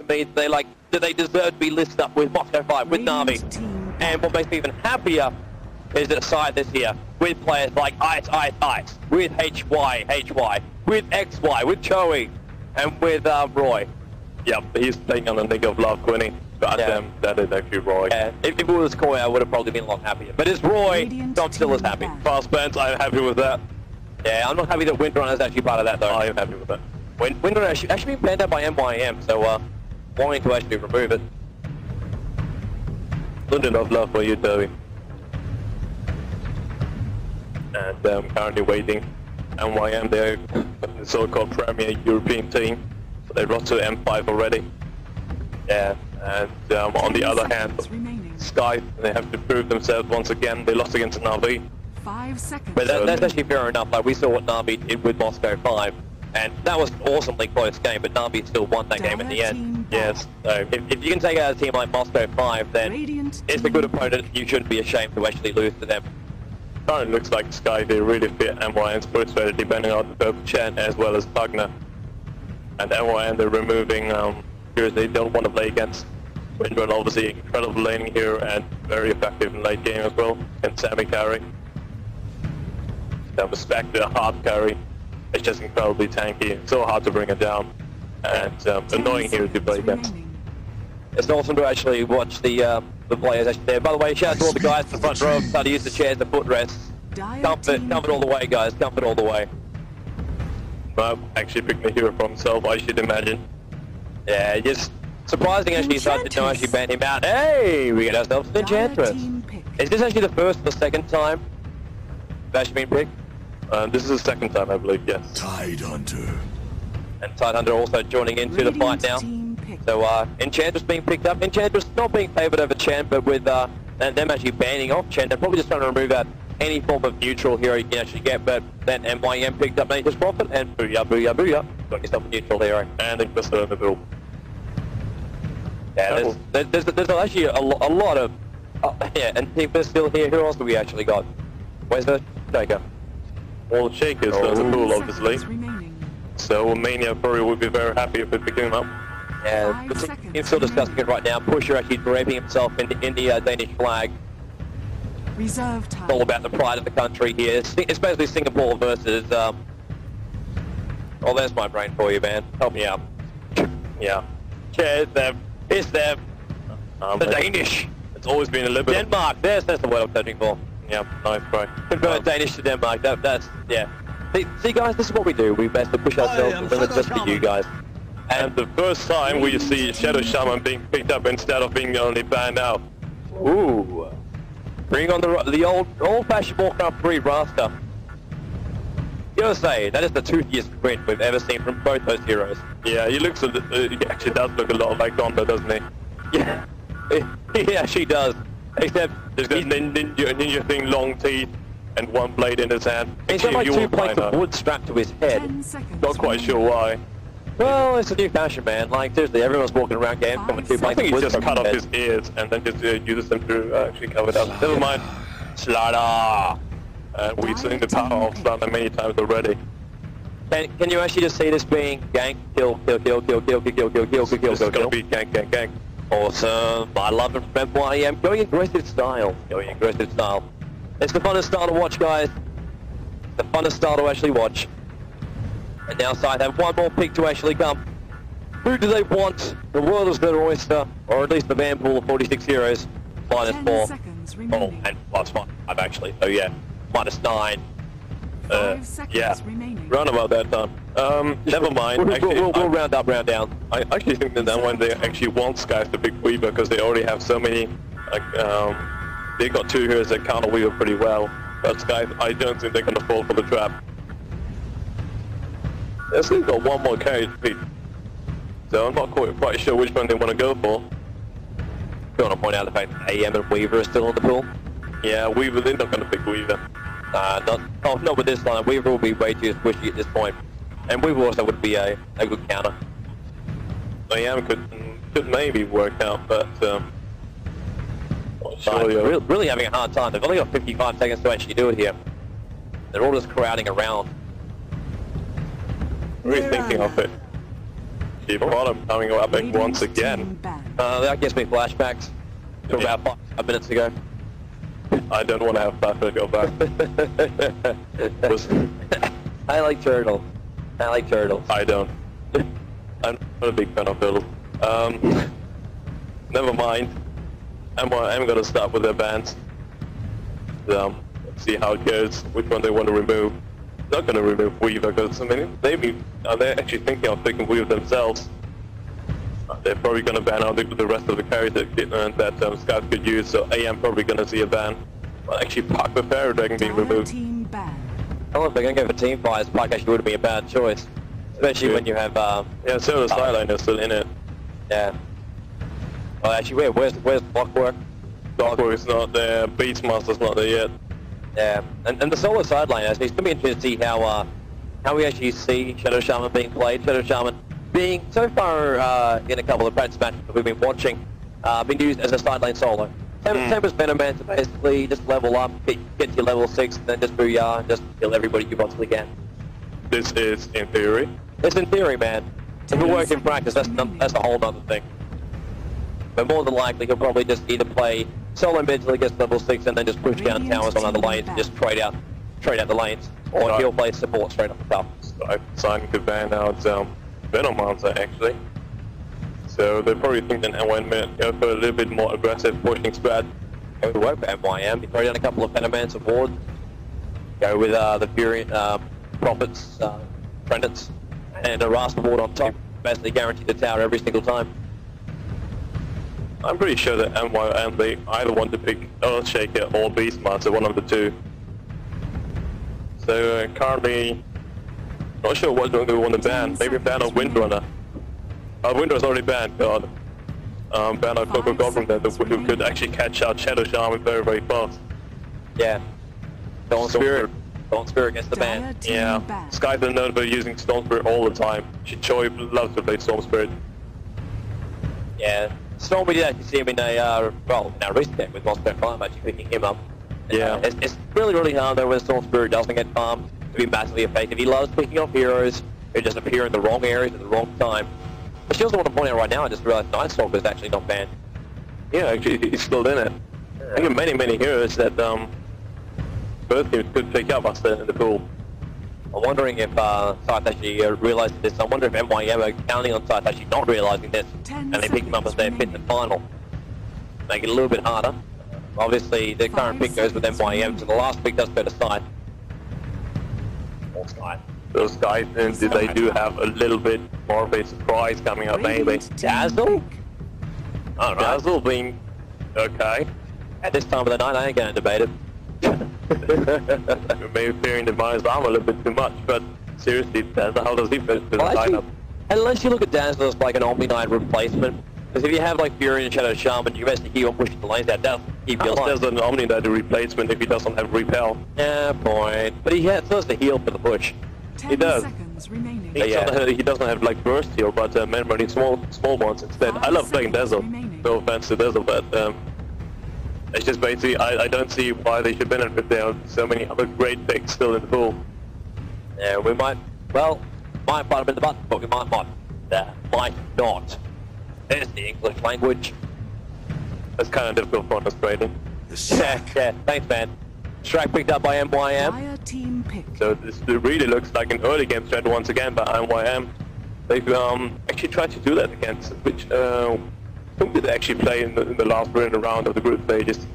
to me that they deserve to be listed up with Moscow 5, with Na'Vi. And what makes me even happier is that Scythe is here with players like Ice, with HY, with XY, with Choey, and with Roy. Yep, he's taking on the nigga of love, Quinny. God damn, that is actually Roy. Yeah, if it was Koi, I would have probably been a lot happier. But it's Roy, so I'm still as happy. Fast Pants, I'm happy with that. Yeah, I'm not happy that Windrun is actually part of that though. I am happy with that. Windrun actually been banned out by MYM, so wanting to actually remove it. Good enough love for you, Toby. And currently waiting. MYM, they're the so-called premier European team. So they rose to M5 already. Yeah, and on the other hand, Scythe, they have to prove themselves once again. They lost against Na'Vi. 5 seconds. But that's actually fair enough. Like, we saw what Na'Vi did with Moscow 5, and that was an awesomely close game, but Na'Vi still won that game in the end. Yes, So if you can take out a team like Moscow 5, then it's a good opponent. You shouldn't be ashamed to actually lose to them. Currently looks like Scythe, they really fit MYM's first strategy, banning out the Purple Chen as well as Bugner. And MYM, they're removing heroes they don't want to play against. Windrun, obviously incredible laning here and very effective in late game as well, and Sammy carry. Now respect the hard carry, it's just incredibly tanky, so hard to bring it down, and annoying hero to play against. It's awesome to actually watch the players actually there. By the way, shout out to all the guys in the front row, trying to use the chairs to footrests. Comfort all the way, guys, comfort all the way. Well, actually picking a hero for himself, I should imagine. Yeah, just surprising actually started to actually ban him out. Hey, we get ourselves an Enchantress. Is this actually the first or the second time Bash been picked? This is the second time, I believe, yes. Tidehunter. And Tidehunter also joining into the fight now. So Enchantress being picked up. Enchantress not being favoured over Chen, but with them actually banning off Chen. They're probably just trying to remove out any form of neutral hero you can actually get, but then MYM picked up Nature's Prophet, and booyah, booyah, booyah. Got yourself a neutral hero. And they just in the middle. Yeah, there's actually a lot of... yeah, and if they're still here, who else do we actually got? Where's the Shaker? Well, Shaker's still in the pool, obviously. So Mania probably would be very happy if it became up. Yeah, the team's still discussing it right now. Pusher actually draping himself in the Danish flag. Reserve time. It's all about the pride of the country here. It's basically Singapore versus... oh, there's my brain for you, man. Help me out. Yeah. Yeah, it's them. It's them. The Danish. It's always been a little bit... Denmark. That's the word I'm searching for. Yeah, nice try. Convert Danish to Denmark. That's... yeah. See, guys, this is what we do. We best to push ourselves to limits just for you guys. And the first time we see Shadow Shaman being picked up instead of being only banned out. Ooh. Bring on the old-fashioned Warcraft 3 raster. You gotta say, that is the toothiest print we've ever seen from both those heroes. Yeah, he looks he actually does look a lot like Dota, doesn't he? Yeah, he actually does. Except there's got ninja thing, long teeth, and one blade in his hand. He's got like 2 plates of wood strapped to his head. Not quite sure why. Well, it's a new fashion, man. Like, seriously, everyone's walking around games coming 2 plates of wood. I think he just cut off his ears and then just uses them to actually cover it up. Never mind. Slaughter! We've seen the power of Slaughter many times already. Can you actually just see this being gank, kill? It's gonna be gank. Awesome. I love it from MYM. Going aggressive style. It's the funnest style to watch, guys. The funnest style to actually watch. And now Scythe have one more pick to actually come. Who do they want? The world is their oyster, or at least the van pool of 46 heroes. Minus 4. Oh, and plus 5 actually. So yeah, minus 9. Yeah, round about that time. Never mind. Actually, we'll round up, round down. I actually think that when they actually want Scythe to pick Weaver because they already have so many. Like, they got 2 heroes that counter Weaver pretty well. But Scythe, I don't think they're gonna fall for the trap. They've still got one more carry to beat. So I'm not quite sure which one they want to go for. You want to point out the fact that AM and Weaver are still in the pool? Yeah, Weaver, they're not going to pick Weaver. Not with this line. Weaver will be way too squishy at this point. And Weaver also would be a good counter. AM could maybe work out, but... really having a hard time. They've only got 55 seconds to actually do it here. They're all just crowding around. Really thinking of it. Keep bottom coming up once again. That gives me flashbacks to about 5 minutes ago. I don't want to have flashback go back. I like turtles. I like turtles. I don't. I'm not a big fan of turtles. Never mind. I'm gonna start with their bands. Let's see how it goes. Which one they want to remove. Not gonna remove Weaver because I mean they're actually thinking of picking Weaver themselves. They're probably gonna ban out the rest of the carries that Scythe could use. So AM probably gonna see a ban. Well, actually, Park the Fairy Dragon being removed. Well, if they're going to go for team fires, Park actually would be a bad choice. Especially when you have... yeah, so the Skyline is still in it. Yeah. Well, actually, where's Clockwork? Clockwork is not there, Beastmaster's not there yet. Yeah, and the solo sideline, actually, it's going to be interesting to see how we actually see Shadow Shaman being played. Shadow Shaman being, so far in a couple of practice matches that we've been watching, been used as a sideline solo. Same as Venoman to basically just level up, get to your level 6, and then just booyah, and just kill everybody you possibly can. This is in theory. It's in theory, man. If it works in practice, that's a whole other thing. But more than likely, he'll probably just either play solo mid till he gets level 6, and then just push down towers on other lanes and just trade out the lanes. Or he'll play support straight off the top. I've decided to ban out Venomancer, actually. So they're probably thinking MYM go for a little bit more aggressive pushing strat. Go to work for MYM. You throw down a couple of Venomancer wards. Go with the Fury Prophets, Prentice, and a Rasta ward on top. Basically guarantee the tower every single time. I'm pretty sure that MYM, they either want to pick Earthshaker or Beastmaster, one of the two. So currently, not sure what they want to ban. Maybe ban on Windrunner. Windrunner's already banned, God. Ban on Coco Goblin then, who could actually catch out Shadow Shaman very, very fast. Yeah. Storm Spirit against the ban. Yeah. Scythe is known for using Storm Spirit all the time. Choi loves to play Storm Spirit. Yeah. Storm, we did actually see him in a, recent deck with Monster Farm, actually picking him up. Yeah. It's really, really hard though when Storm Spirit doesn't get farmed to be massively effective. He loves picking up heroes who just appear in the wrong areas at the wrong time. I also want to point out right now, I just realized Nightstalker is actually not banned. Yeah, actually, he's still in it. I think many heroes that both teams could pick up are still in the pool. I'm wondering if Scythe actually realized this. I wonder if MYM are counting on Scythe actually not realizing this, and they pick him up as their 5th and final. Make it a little bit harder. Obviously, the current pick goes with MYM, so the last pick does go to Scythe. Or Scythe. Those guys, and they do have a little bit more of a surprise coming up, maybe. Dazzle? I don't know. Dazzle being okay. At this time of the night, I ain't going to debate it. Maybe fearing the minus armor a little bit too much, but seriously, Dazzle, how does he fit the lineup? Unless you look at Dazzle as like an Omni Knight replacement, because if you have like Fury and Shadow Shaman, you basically keep on pushing the lanes out, that'll keep you alive. There's an Omni Knight replacement if he doesn't have repel. Yeah, point. But he still has to heal for the push. He does. He doesn't have like burst heal, but men running small ones instead. I love playing Dazzle. No offense to Dazzle, but it's just basically I don't see why they should benefit. There are so many other great picks still in the pool. Yeah, we might. Well, might fight him in the button, but we might not. Might not. There's the English language. That's kind of difficult for us trading. Yeah. Thanks, man. Strike picked up by MYM. Team pick. So this really looks like an early game strat once again by MYM. They've actually tried to do that against, which who did they actually play in the last round of the group stages?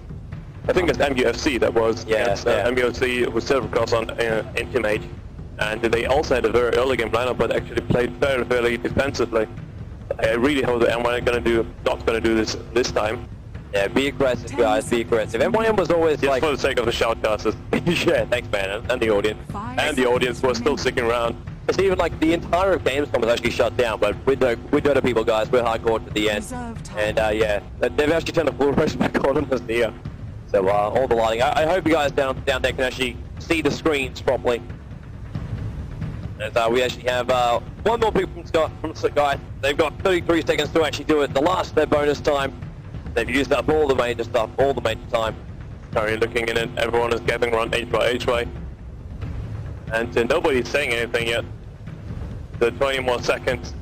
I think it's MUFC that was. MUFC with Silver Cross on Intimate, and they also had a very early game lineup, but actually played fairly defensively. I really hope that MYM not going to do this time. Yeah, be aggressive, guys, be aggressive. MYM was always just for the sake of the shoutcasters. Yeah, thanks, man, and the audience. And the audience was still sticking around. It's even like the entire Gamescom was actually shut down, but with Dota people, guys, we're hardcore to the end. And yeah, they've actually turned the full rush back on us here. So all the lighting. I hope you guys down there can actually see the screens properly. As we actually have one more pick from Scythe. They've got 33 seconds to actually do it. The last their bonus time. They've used up all the major stuff, all the major time. Currently looking in it, everyone is gathering around H way. And nobody's saying anything yet. So 20 more seconds.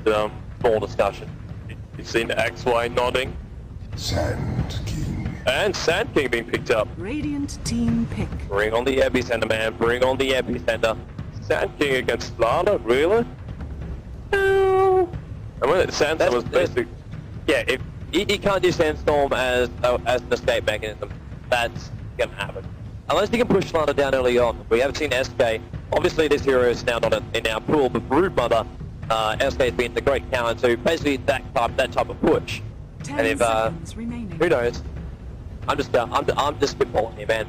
small discussion. You've seen the XY nodding. Sand King. And Sand King being picked up. Radiant team pick. Bring on the epicenter, man. Bring on the epicenter. Sand King against Lana, really? No. I mean, Sandstorm was basic. Yeah, if he can't use Sandstorm as an escape mechanism, that's gonna happen. Unless he can push Lana down early on. We haven't seen SK. Obviously, this hero is now not in our pool, but Broodmother, SK has been the great counter to basically that type of push. 10 and if seconds remaining. who knows? I'm just spitballing here, man.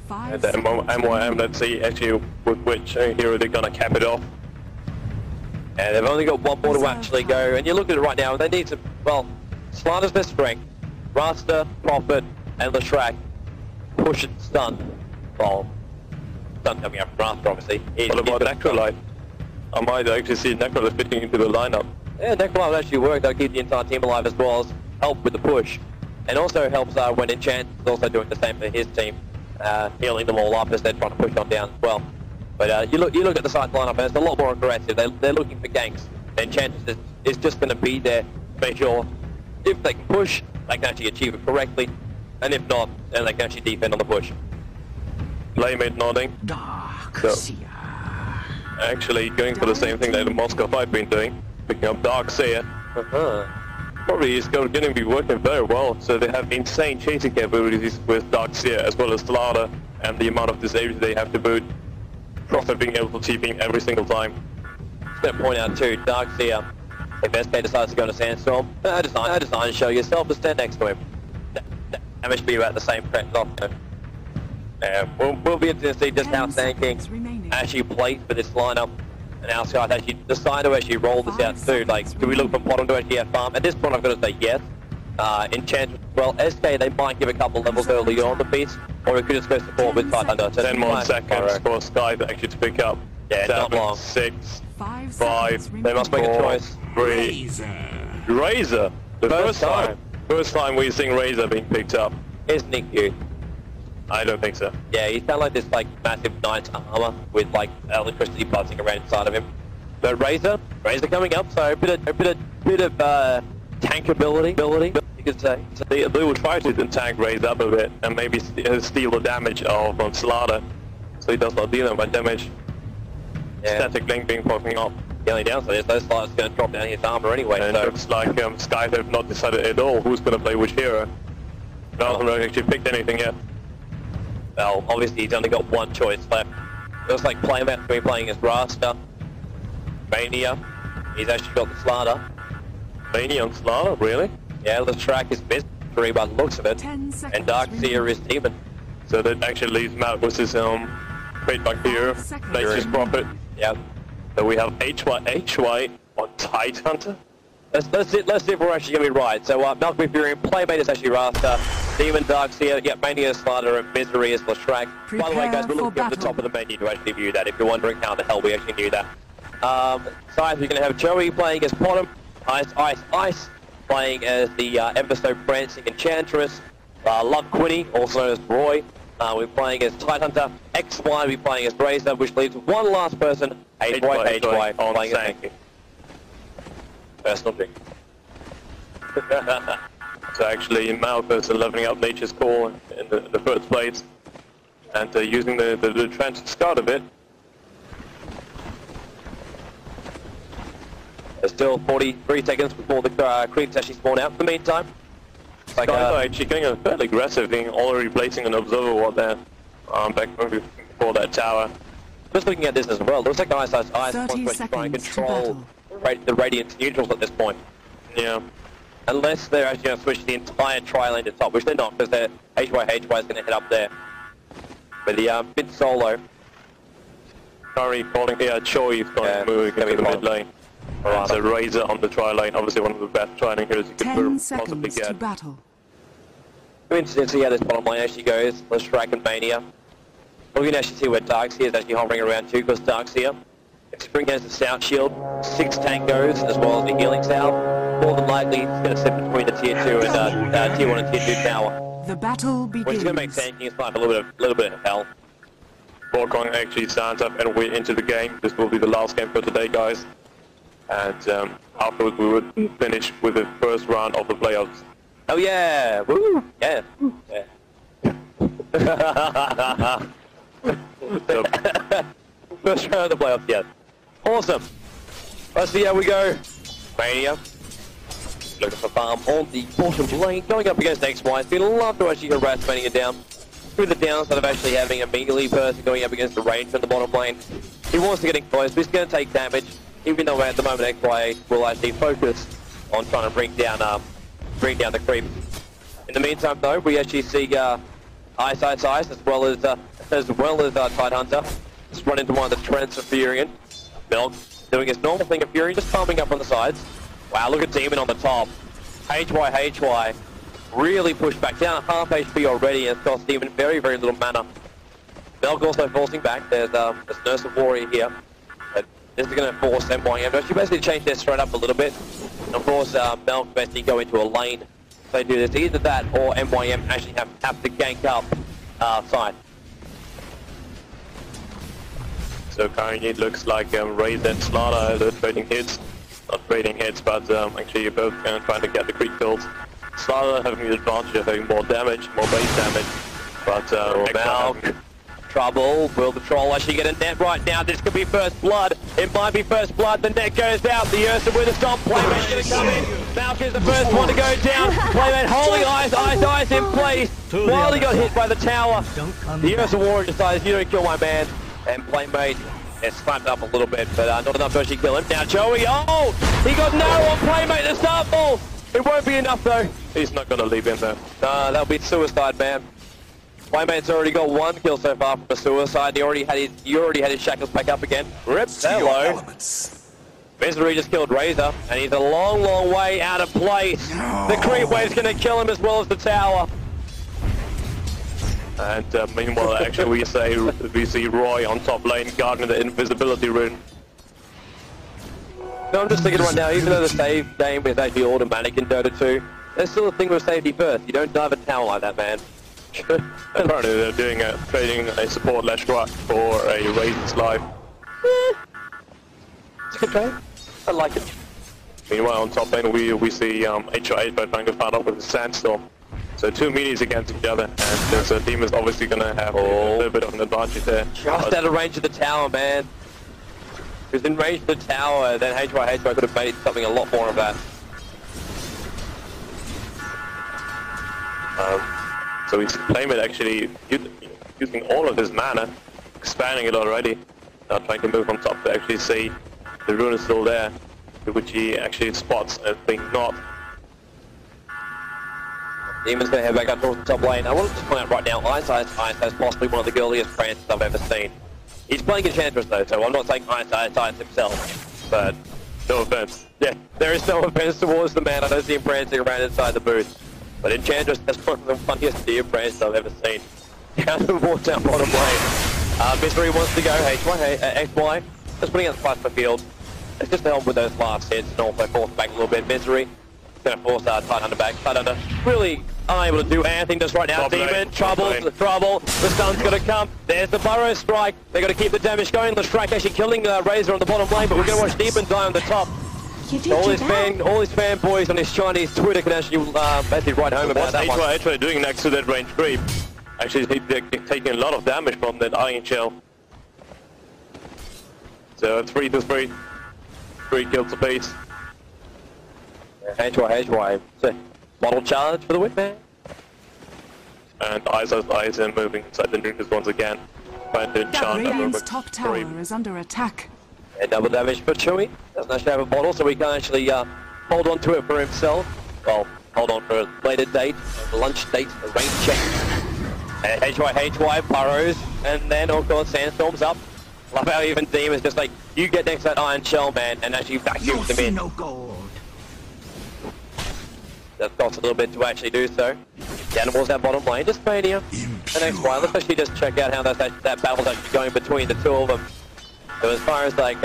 5 And the MYM, let's see actually with which hero they're gonna cap it off. And they've only got one more to actually go. And you look at it right now, they need to, well, Slander's their strength. Rasta, Prophet, and Leshrac push and stun. Well, stun coming up from Rasta, obviously. What about Necrolite? I might actually see Necrolite fitting into the lineup. Yeah, Necrolite would actually work. That'll keep the entire team alive as well as help with the push. And also helps when Enchant is also doing the same for his team, healing them all up as they're trying to push on down as well. But you look at the Scythe lineup and it's a lot more aggressive. They're looking for ganks. Enchantress is just going to be there to make sure if they can push, they can actually achieve it correctly. And if not, then they can actually defend on the push. Playmate nodding. Darkseer. Actually going for the same thing that the Moscow 5 been doing, picking up Darkseer. Probably is going to be working very well, so they have insane chasing capabilities with Darkseer as well as Slaughter, and the amount of disability they have to boot. Prophet being able to TP every single time. Just going to point out too, Darkseer, if SK decides to go to Sandstorm, design show yourself to stand next to him. That must be about the same prep off. We'll be able to see just how Sand King actually plays for this lineup. And our Scythe actually decided to actually roll this out too. Like, do we look for bottom to actually have farm? At this point, I've got to say yes. Enchantress, well, SK, they might give a couple levels early on the piece, or we could just go support with Tighthunter. 10 more seconds for Scythe actually to pick up. Yeah, 7, not long. 6, 5 5, They must make a choice. 3, Razor. The first time we're seeing Razor being picked up. Isn't he cute? I don't think so. Yeah, he's kind of like this like massive knight's armor with like electricity buzzing around inside of him. But Razor coming up, so a bit of tank ability, you could say. So they will try to tank Razor up a bit and maybe steal the damage of Slaughter, so he does not deal that much damage. Yeah. Static Link being popping up. The only downside is those Slaughter's going to drop down his armor anyway. And so it looks like Scythe have not decided at all who's going to play which hero. No one has actually picked anything yet. well, obviously he's only got one choice left. It looks like Playmat will be playing as Rasta. Mania, he's actually got the Slaughter. Mania and Slaughter, really? Yeah, the track is mystery by the looks of it. 10 seconds And Darkseer is Demon. So that actually leaves Matt with his great back here. Nature's Prophet. Yep. So we have HY on Tighthunter. Let's see if we're actually going to be right. So Malcolm Furion, Playmate is actually Rasta, Demon Darkseer, yeah, Mania is Slaughter, and Misery is Leshrac. By the way, guys, we're looking at the top of the menu to actually view that, if you're wondering how the hell we actually knew that. Scythe, you're going to have Joey playing as Bottom, Ice playing as the ever-so-prancing Enchantress, Love Quinny, also known as Roy. We're playing as Tighthunter, XY will be playing as Razor, which leaves one last person, HY on playing as Sanky. Personal drink. So actually Malthus are leveling up Nature's Core in the first place, and using the transit scout a bit. There's still 43 seconds before the creeps actually spawn out. In the meantime, Like actually getting fairly aggressive, being already placing an observer ward there, back before that tower. Just looking at this as well, looks like Ice wants to try and control the Radiant's neutrals at this point. Yeah. Unless they're actually going to switch the entire tri-lane to top, which they're not, because their HY is going to head up there. But the mid solo. Currently calling, Choi is going to move into the mid lane. It's a Razor on the tri-lane, obviously one of the best tri-lane heroes you could possibly get. 10 seconds to battle. I'm interested to see how this bottom lane actually goes. Let's track and Mania. We can actually see where Darkseer is actually hovering around too, because Darkseer, if Spring has the Stout Shield, 6 Tangos, as well as the Healing Salve, more than likely it's going to sit between the Tier 2 and Tier 1 and Tier 2 tower. The battle begins. Which is going to make Sand King's life a little bit of hell. Borkong actually stands up and we're into the game. This will be the last game for today, guys. And afterwards we would finish with the first round of the playoffs. Oh yeah! Woo! Yeah! Yeah. So, First round of the playoffs, yes. Awesome! Let's see how we go. Mania. Looking for farm on the bottom lane, going up against XY. It's been a lot to actually harass Mania down. Through the downside of actually having a melee person going up against the range in the bottom lane. He wants to get in close, but he's going to take damage, even though at the moment XY will actually focus on trying to bring down the creep. In the meantime, though, we actually see Ice as well as Tidehunter. Just run into one of the trends of Furion. Milk doing his normal thing of Furion, just pumping up on the sides. Wow, look at Demon on the top. HY really pushed back down, half HP already, and it's cost Demon very, very little mana. Milk also forcing back. There's Nurse of Warrior here. But this is going to force MYM to actually basically change their strat up a little bit. And of course, Milk basically go into a lane. If they do this, either that or MYM actually have to gank up Scythe. so currently it looks like Raid and Slaughter are trading hits. Not trading hits, but actually you're both trying to get the creep kills. Slaughter having the advantage of having more damage, more base damage, but Milk. Trouble. Will the troll actually get a net right now? This could be first blood. It might be first blood. The net goes out. The Ursa with a stop. Playmate's going to come in. Malk is the first one to go down. Playmate holding Ice in place. While he got hit by the tower. The Ursa Warrior decides, you don't kill my man. And Playmate is slapped up a little bit, but not enough to actually kill him. Now Joey, oh! He got no on Playmate to start ball. It won't be enough though. he's not going to leave him there. That'll be suicide, man. Playmate's already got one kill so far from a suicide. He already had his shackles back up again. Rip, hello. Misery just killed Razor, and he's a long, long way out of place. No. The creep wave's gonna kill him as well as the tower. And meanwhile, actually, we see Roy on top lane guarding the invisibility rune. No, I'm just thinking right now, even though the save game is actually automatic in Dota 2, there's still a thing with safety first. You don't dive a tower like that, man. Apparently they're doing trading a support Leshra for a Raiden's life. It's a good trade. I like it. Meanwhile, on top lane, we see HY trying to fight up with the Sandstorm. So two minis against each other, and there's a Demon's obviously going to have a little bit of an advantage there. Just out of range of the tower, man. If he was in range of the tower, then HY could have made something a lot more of that. So he's Playmate actually using all of his mana, expanding it already. Now trying to move on top to actually see the rune is still there, which he actually spots, I think not. Demon's going to head back up towards the top lane. I want to just point out right now, Ice has possibly one of the girliest Frances I've ever seen. He's playing Enchantress though, so I'm not saying Ice himself, but No offense. yeah, there is no offense towards the man. I don't see him prancing around inside the booth. But Enchantress, that's one of the funniest deer Frances I've ever seen. Down the wall, down bottom lane. Misery wants to go, XY, just putting out the plasma field. It's just to help with those last hits and also force back a little bit. Misery, going to force Tidehunter back. Tidehunter really unable to do anything just right now. Demon, trouble, the stun's going to come. There's the Burrow Strike. They've got to keep the damage going. The Strike actually killing Razor on the bottom lane, but we're going to watch Demon die on the top. All his fanboys on his Chinese Twitter can actually basically write home about that one. What's HY doing next to that range creep? Actually, he's taking a lot of damage from that Iron Shell. So 3-3. 3 kills apiece. HY. So, model charge for the win, man. And Ice in moving inside the nucleus once again. Trying to enchant Radiant's top tower is under attack. And double damage for Chewy. Doesn't actually have a bottle, so he can actually hold on to it for himself. Well, hold on for a later date, a lunch date, a rain check. And HY burrows, and then of course Sandstorm's up. Love how even Demon's just like, you get next to that Iron Shell, man, and actually vacuums him in. No gold. That costs a little bit to actually do so. Animals that bottom lane, just Mania. And XY, let's actually just check out how that battle's actually going between the two of them. So as far as like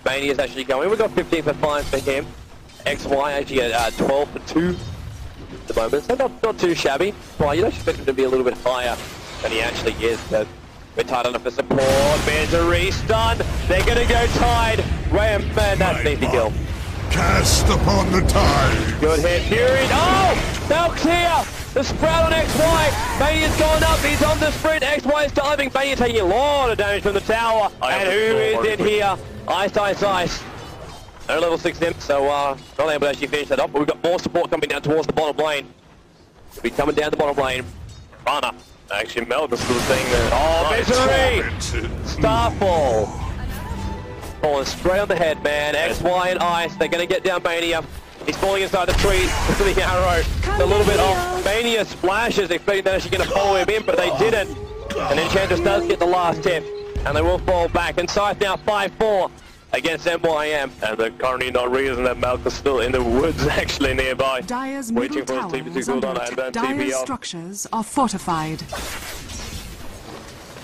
Mania's actually going, we've got 15 for 5 for him. XY actually at 12 for 2 at the moment, so not too shabby. Well, you'd actually expect him to be a little bit higher than he actually is, but We're tight enough for support. Misery stun. They're gonna go tied. Man, that's an easy kill. Cast upon the tide. Good hit, Fury. Oh! Malk's here! The sprout on XY. Mania's going up. He's on the sprint. XY is diving. Mania taking a lot of damage from the tower. And who is in here? Ice. No level 6 imp, so not able to actually finish that up. But we've got more support coming down towards the bottom lane. We'll be coming down the bottom lane. Rana. Actually, Melvin's still saying that. Oh, Misery! Starfall. Falling straight on the head, man. XY and Ice. They're going to get down Mania. He's falling inside the trees with the arrow. A little bit off. Mania splashes, expecting they're actually going to follow him in, but they didn't. And Enchantress does get the last hit. And they will fall back. And Scythe now 5-4 against MYM. And they're currently not realizing that Malk is still in the woods actually nearby. Dyer's waiting middle for his tower TP to is cool under down and then attack. Dyer's TP out. structures are fortified.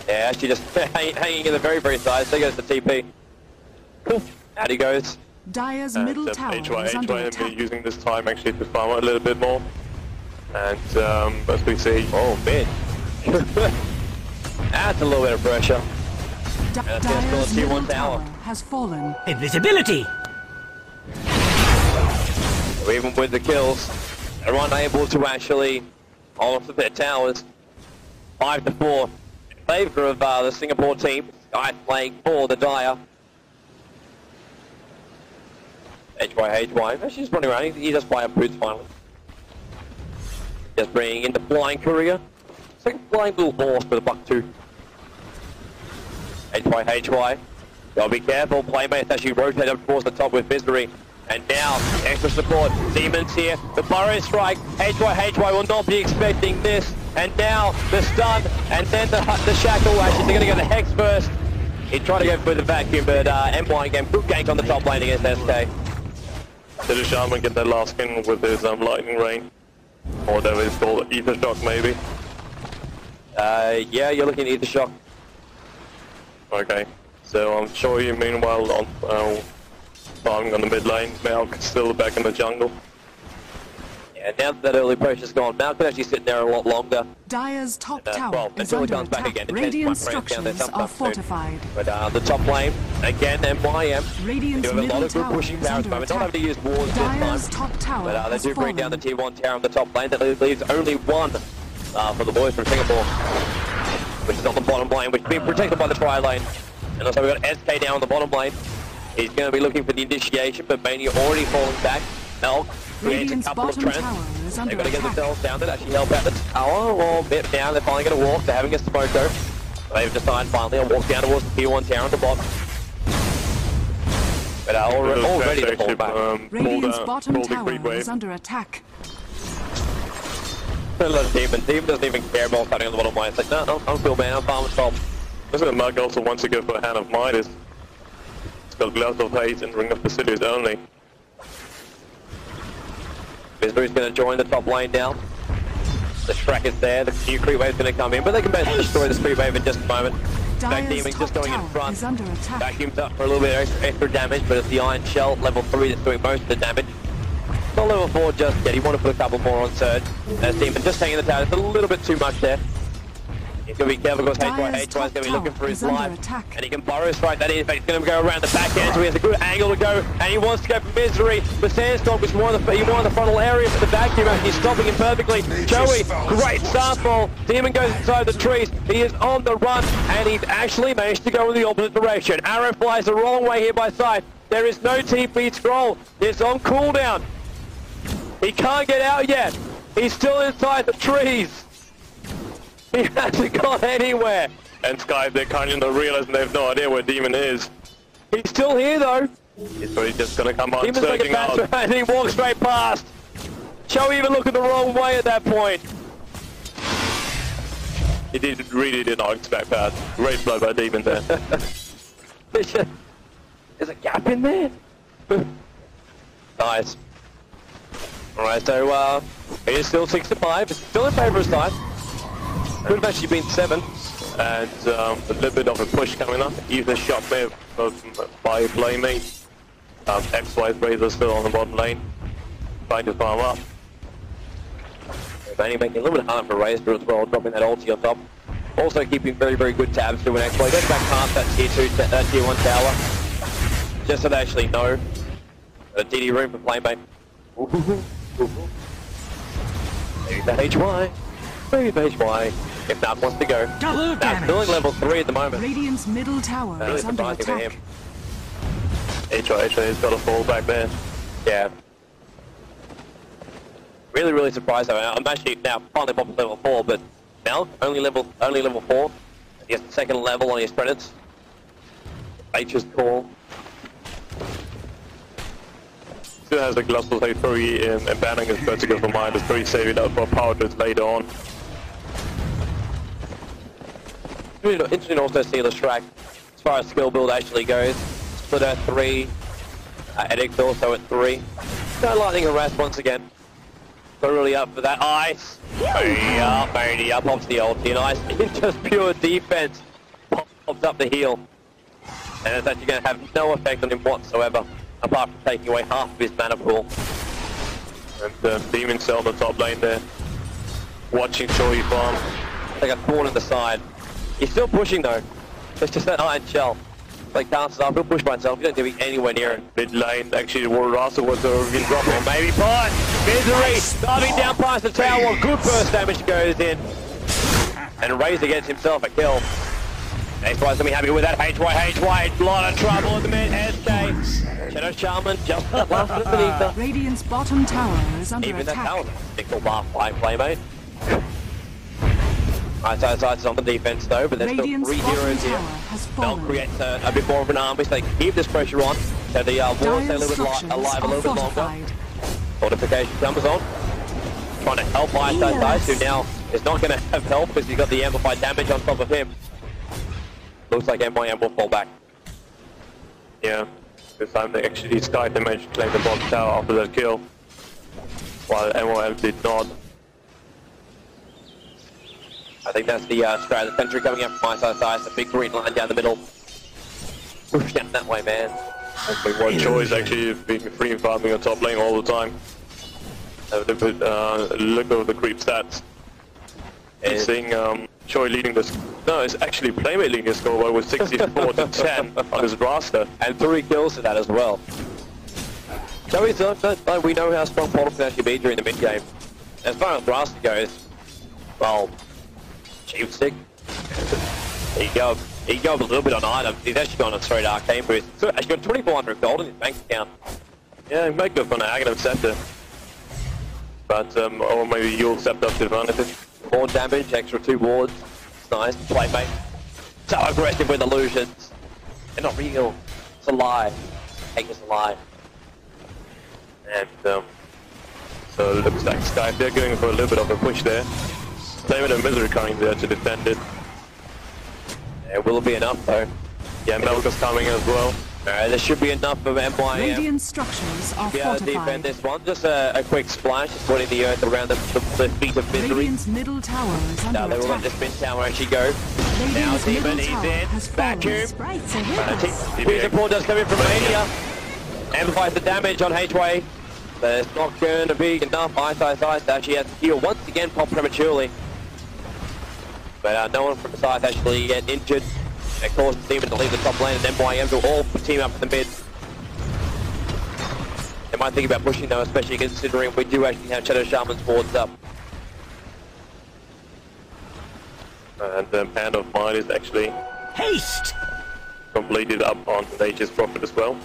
Yeah, actually just hanging in the very, very side. There goes the TP. Cool. Out he goes. Dyer's middle tower is under HY attack. using this time actually to farm out a little bit more. And as we see, Oh, man. That's a little bit of pressure. Dyer's T1 middle tower. tower has fallen. Invisibility! Even with the kills, they're unable to actually hold off their towers. 5-4 in favor of the Singapore team. Guys playing for the Dyer. HY. Actually just running around. He just flying boots finally. Just bringing in the flying courier. It's like a flying little horse with a buck too. HY. Gotta be careful. Playmates actually rotate up towards the top with Misery. And now, extra support. Demon's here. The burrow strike. HY will not be expecting this. And now, the stun. And then the shackle. Actually, they're going to go to Hex first. He tried to go for the vacuum, but MYM good gank on the top lane against SK. did a shaman get that last skin with his lightning rain? Or whatever it's called, ether shock maybe? Yeah, you're looking at Ether Shock. Okay, so I'm sure you meanwhile on farming on the mid lane, Malk is still back in the jungle. Yeah, now that early push is gone, Malk can actually sit there a lot longer. Dyer's top tower well, is until he under comes back attack. again, Radiant Chance might break down there structures are sometime soon. fortified. But the top lane, again, MYM. Radiant's They have a lot middle of good tower pushing is power at the under moment. Don't have attack. to use wards this Dyer's time. top tower But they has do bring fallen. down the T1 tower on the top lane. That leaves only one for the boys from Singapore, which is on the bottom lane, which is being protected by the tri lane. And also we've got SK down on the bottom lane. He's going to be looking for the initiation, but Mania already falling back. Elk creates a Radiant's couple of bottom trends. tower is under They've got to get attack. themselves down to actually help out the tower, or a bit down. They're finally going to walk. They're having a smoke though. They've decided finally to walk down towards the T1 tower on the bottom. But already they're falling back. Radiant's bottom pulled the tower creep wave. is under attack. Demon doesn't even care about cutting on the bottom lane. It's like, no, I'm cool, man. I'm farming top. Listen, Mark also wants to go for a Hand of Midas. It's got Glass of Haze and Ring of Facilities only. Misery's going to join the top lane now. The Shrek is there. The new creep wave's going to come in, but they can best destroy this creep wave in just a moment. Back Dyer's Demon top just going in tower front. is under attack. Vacuums up for a little bit of extra damage, but it's the Iron Shell level 3 that's doing most of the damage. Not level 4 just yet. He want to put a couple more on Surge. As Demon just taking the tower. It's a little bit too much there. He's going to be careful because Dyer's HY's going to be looking for his top tower is life. under attack. And he can burrow strike that in, but he's going to go around the back end, so he has a good angle to go. And he wants to go for Misery. The Sandstorm is more in the frontal area, but the vacuum he's stopping him perfectly. Joey, great starfall. Demon goes inside the trees. He is on the run, and he's actually managed to go in the opposite direction. Arrow flies the wrong way here by Scythe. There is no TP scroll. It's on cooldown. He can't get out yet. He's still inside the trees. He hasn't gone anywhere. And Sky, they're kind of not realizing they have no idea where Demon is. He's still here though. So he's just gonna come on Demon's like a surging out. bastard and he walks straight past. Joey even looking the wrong way at that point. He really did not expect that. Great blood by Demon there. There's a gap in there. Nice. Alright, so it is still 6-5. It's still in favour of Scythe. Could have actually been 7. And a little bit of a push coming up. Either shot there by Playmate. XY's Razor still on the bottom lane. Trying to farm up. Manny making a little bit harder for Razor as well, dropping that ulti on top. Also keeping very, very good tabs to an exploit. Goes back past that tier 1 tower. Just so they actually know. Got a DD room for playmate. There's the HY. There's the HY. If Nap wants to go. Double Nap's still in level 3 at the moment. Radiant's middle tower Really is under surprising for attack. him. HY's got a fall back there. Yeah. Really, really surprised though. I'm actually now finally popped to level 4, but now only level 4. He has the second level on his credits. Nature's call. Still has the glass plus 3 and banning his vertical for mine. It's pretty saving up for power just later on. Interesting also to see this track as far as skill build actually goes. Split at 3, Edict also at 3. No lightning harass once again. Not really up for that. Ice! Birdie up, pops the ulti, and Ice in just pure defense pops up the heal. And it's actually going to have no effect on him whatsoever, apart from taking away half of his mana pool. And Demon Cell on the top lane there. Watching Shoei farm. Like a thorn in the side. He's still pushing though. It's just that iron shell. Like dances up, he'll push by himself, he don't need to be anywhere near it. Mid lane, actually Warrasa was a real drop. Or maybe Pine! Misery! Diving down past the tower, good burst damage goes in. And Razor gets himself a kill. Next one's gonna be happy with that. HY, a lot of trouble in the mid, SK. Shadow Shaman just last underneath her. Radiant's bottom tower is under Even that attack. tower. Nickel bar flying playmate. Scythe is on the defense though, but there's still Radiant's 3 bottom heroes here. tower has They'll fallen. create a bit more of an army, so they can keep this pressure on. So the walls stay a Dire little bit structures alive a are little bit longer. fortified. Fortification comes on. Trying to help Scythe, who now is not going to have help because he's got the amplified damage on top of him. Looks like MYM will fall back. Yeah, this time they actually Scythe managed to claim the bottom tower after that kill. While MYM did not. I think that's the strat. The sentry coming up from my side, a big green line down the middle. Push down that way, man. One choice actually being free farming on top lane all the time. Look over the creep stats. And seeing Choi leading this. No, it's actually Playmate leading the score with 64 to 10 on his roster. And 3 kills to that as well. So it's we know how strong Portal can actually be during the mid game. As far as roster goes, well, Chief Stick. He go a little bit on items. He's actually gone on straight arcane boost. So actually got 2,400 gold in his bank account. Yeah, he might go for an Aghanim Scepter. But, or maybe you'll Scepter up to advantage. More damage, extra 2 wards. It's nice. Playmate. So aggressive with illusions. They're not real. It's a lie. Take it's a lie. And, so it looks like Scythe, they're going for a little bit of a push there. Playmate and Misery coming there to defend it. Yeah, will it be enough though? Yeah, Melka's coming as well. There should be enough of MYM. Radiant structures are To defend fortified. this one. Just a quick splash, just putting the earth around the feet of Misery. Radiant's middle tower is Now under they will let attack. this mid tower actually go. Now Radiant's Demon, middle he's tower in. has fallen. Vacuum. Sprites are with us. Speed support does come in from Mania. Amplifies the damage on HY. But it's not going to be enough. Ice actually has to heal once again, pop prematurely. But no one from the side actually get injured. It causes Demon to leave the top lane, and MYM to all team up in the mid. They might think about pushing though, especially considering we do actually have Shadow Shaman's wards up. And the Hand of Mine is actually completed up on Nature's Prophet as well.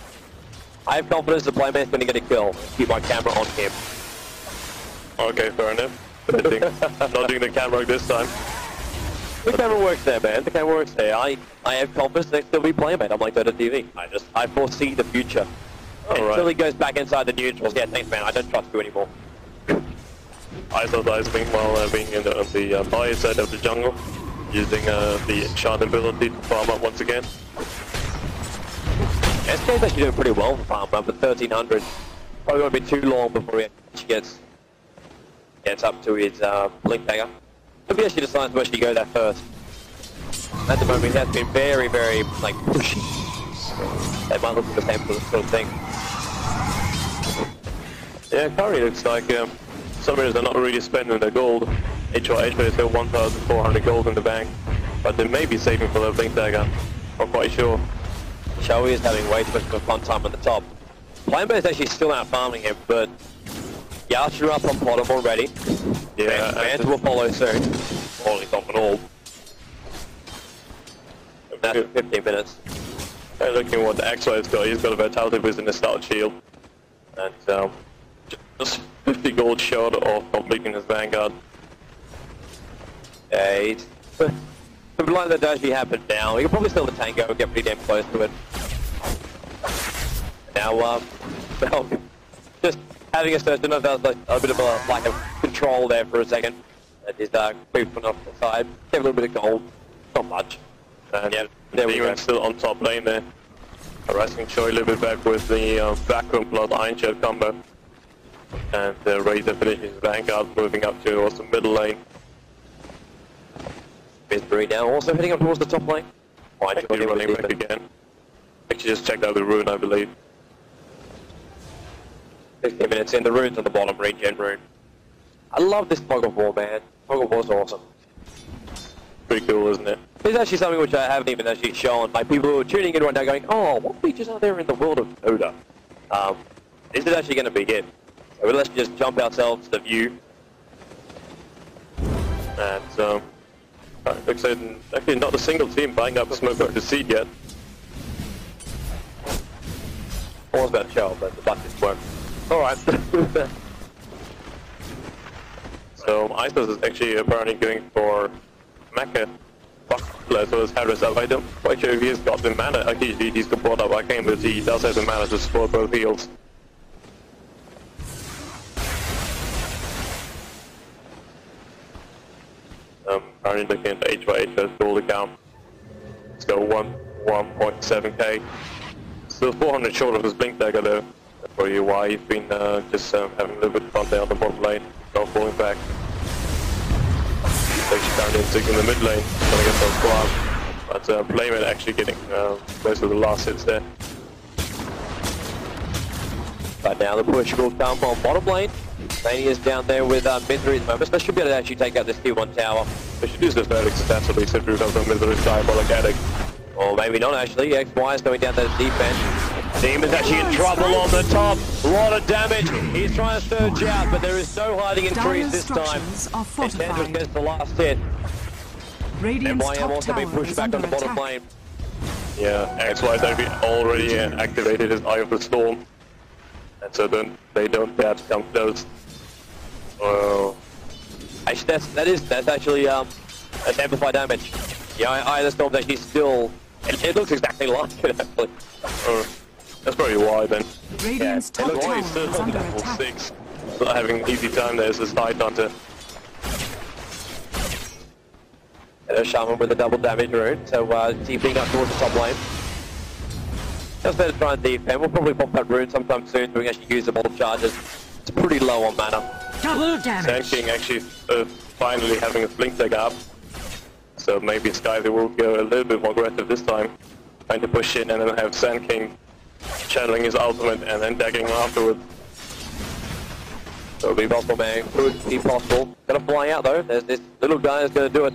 I have confidence the playmate's going to get a kill. Keep my camera on him. Okay, fair enough. But I think not doing the camera this time. The camera works there, man. The camera works there. I have confidence they still be playmate. I'm like Dota TV. I foresee the future. Until he goes back inside the neutrals. Yeah, thanks, man. I don't trust you anymore. Ice meanwhile being in the buy side of the jungle, using the enchant ability to farm up once again. SK's actually doing pretty well for farm up at 1300. Probably won't be too long before he actually gets up to his blink dagger. If he actually decides to actually go there first. At the moment he has been very, very like pushy. They might look at the same sort of thing. Yeah, currently looks like some reasons are not really spending their gold. HY has got 1,400 gold in the bank. But they may be saving for the blink dagger. Not quite sure. Shoei is having way too much of a fun time on the top. Flambear is actually still out farming him, but Yasha up on bottom already. Yeah, Fans will follow soon. All he's off and all. That's 15 minutes. And looking at what the X-Way's got, he's got a Vitality Boost in his start shield. And just 50 gold short of completing his Vanguard. Yeah, he's... Something like that actually happened now. He can probably steal the tango and get pretty damn close to it. Now, well, just having a search, I don't know if that was like a bit of a lack of control there for a second. That is creeping off the side. Have a little bit of gold. Not much. And yeah, there we go. Demon's still on top lane there. Harassing Choi a little bit back with the Vacuum plus Iron Shield combo. And Razor finishes his Vanguard, moving up towards the middle lane. Bisbury now also heading up towards the top lane. Actually running back again. Actually just checked out the rune, I believe. 15 minutes in, the rune's on the bottom, regen rune. I love this Fog of War, man. Fog of War's awesome. Pretty cool, isn't it? It's actually something which I haven't even actually shown. Like, people who are tuning in right now going, oh, what features are there in the world of Dota? This is actually going to be it. So let's just jump ourselves to the view. And, looks like actually not a single team buying up smoke over the seed yet. I was about to show, but the buckets weren't. Alright. So Isis is actually apparently going for Mecha Buckler as well as Harris up. I don't quite sure if he's got the mana. Actually, he's got brought up by game, but he does have the mana to support both heals. Currently looking at the H/H for gold account. Let's go 1.7k. Still 400 short of his blink dagger though. That's probably why he's been just having a little bit of fun there on the bottom lane, not falling back. He's actually down in 6 in the mid lane, trying to get some squad. But Playman actually getting most of the last hits there. But now the push will come on bottom lane. Mania's down there with Misery at the moment. They should be able to actually take out this T1 tower. They should use this very successfully since we've got some Misery's diabolic addict. Or maybe not actually. XY is going down to the defense. Demon's actually in trouble on the top. A lot of damage. He's trying to surge out, but there is no hiding in trees this time. And Tendrils gets the last hit. MYM also being pushed back on the bottom lane. Yeah, XY's already activated his Eye of the Storm. And so they don't dare to come close. Actually, that's actually that's amplified damage. Yeah, Eye of the Storm's actually still. It looks exactly like it actually. That's probably why then. Radiant's Yeah, top tower He's still is on under level attack. 6. Not having an easy time there as a Scythe Hunter. And a Shaman with a double damage rune, so TPing up towards the top lane. Just better try and defend. We'll probably pop that rune sometime soon so we can actually use the bottle charges. It's pretty low on mana. Double damage. Sand King actually finally having his blink dagger up. So maybe Scythe will go a little bit more aggressive this time. Trying to push in and then have Sand King channeling his ultimate and then daggering afterwards. So it'll be possible, man. Could be possible. Gonna fly out though. There's this little guy that's gonna do it.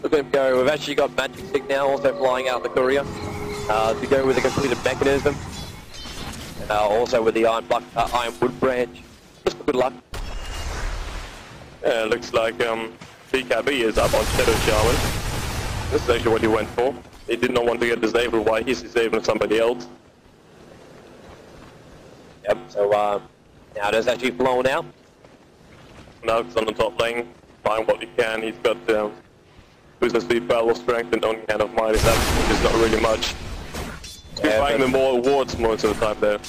Look at him go. We've actually got Magic Stick now also flying out the courier. To go with a completed mechanism. And also with the Iron Wood Branch. Just for good luck. Yeah, looks like BKB is up on Shadow Shaman. This is actually what he went for. He did not want to get disabled while he's disabling somebody else. Yep, so now it is actually blown out. Now it's on the top lane, find what he can. He's got booster speed, battle strength, and only hand of might is that, which is not really much. He's buying them more awards most of the time though.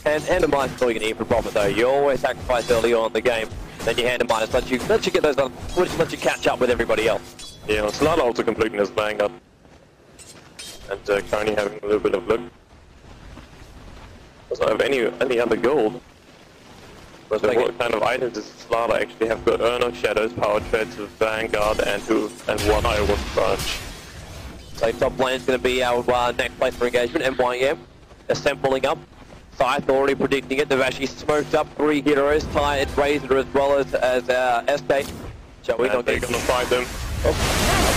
And hand of might is all you need for profit though. You always sacrifice early on in the game. Then your hand of might let you get those, let you catch up with everybody else. Yeah, it's not also completing his Vanguard. And currently having a little bit of luck. Does not have any other gold. But what kind of items does Slaughter actually have? Got Urn of Shadows, Power Treads, Vanguard, and one Iowa Branch. So top lane is going to be our next place for engagement, MYM. Assembling up. Scythe already predicting it. They've actually smoked up 3 heroes, Tired, Razor as well as SK. Shall we not they're going to fight them. Oh,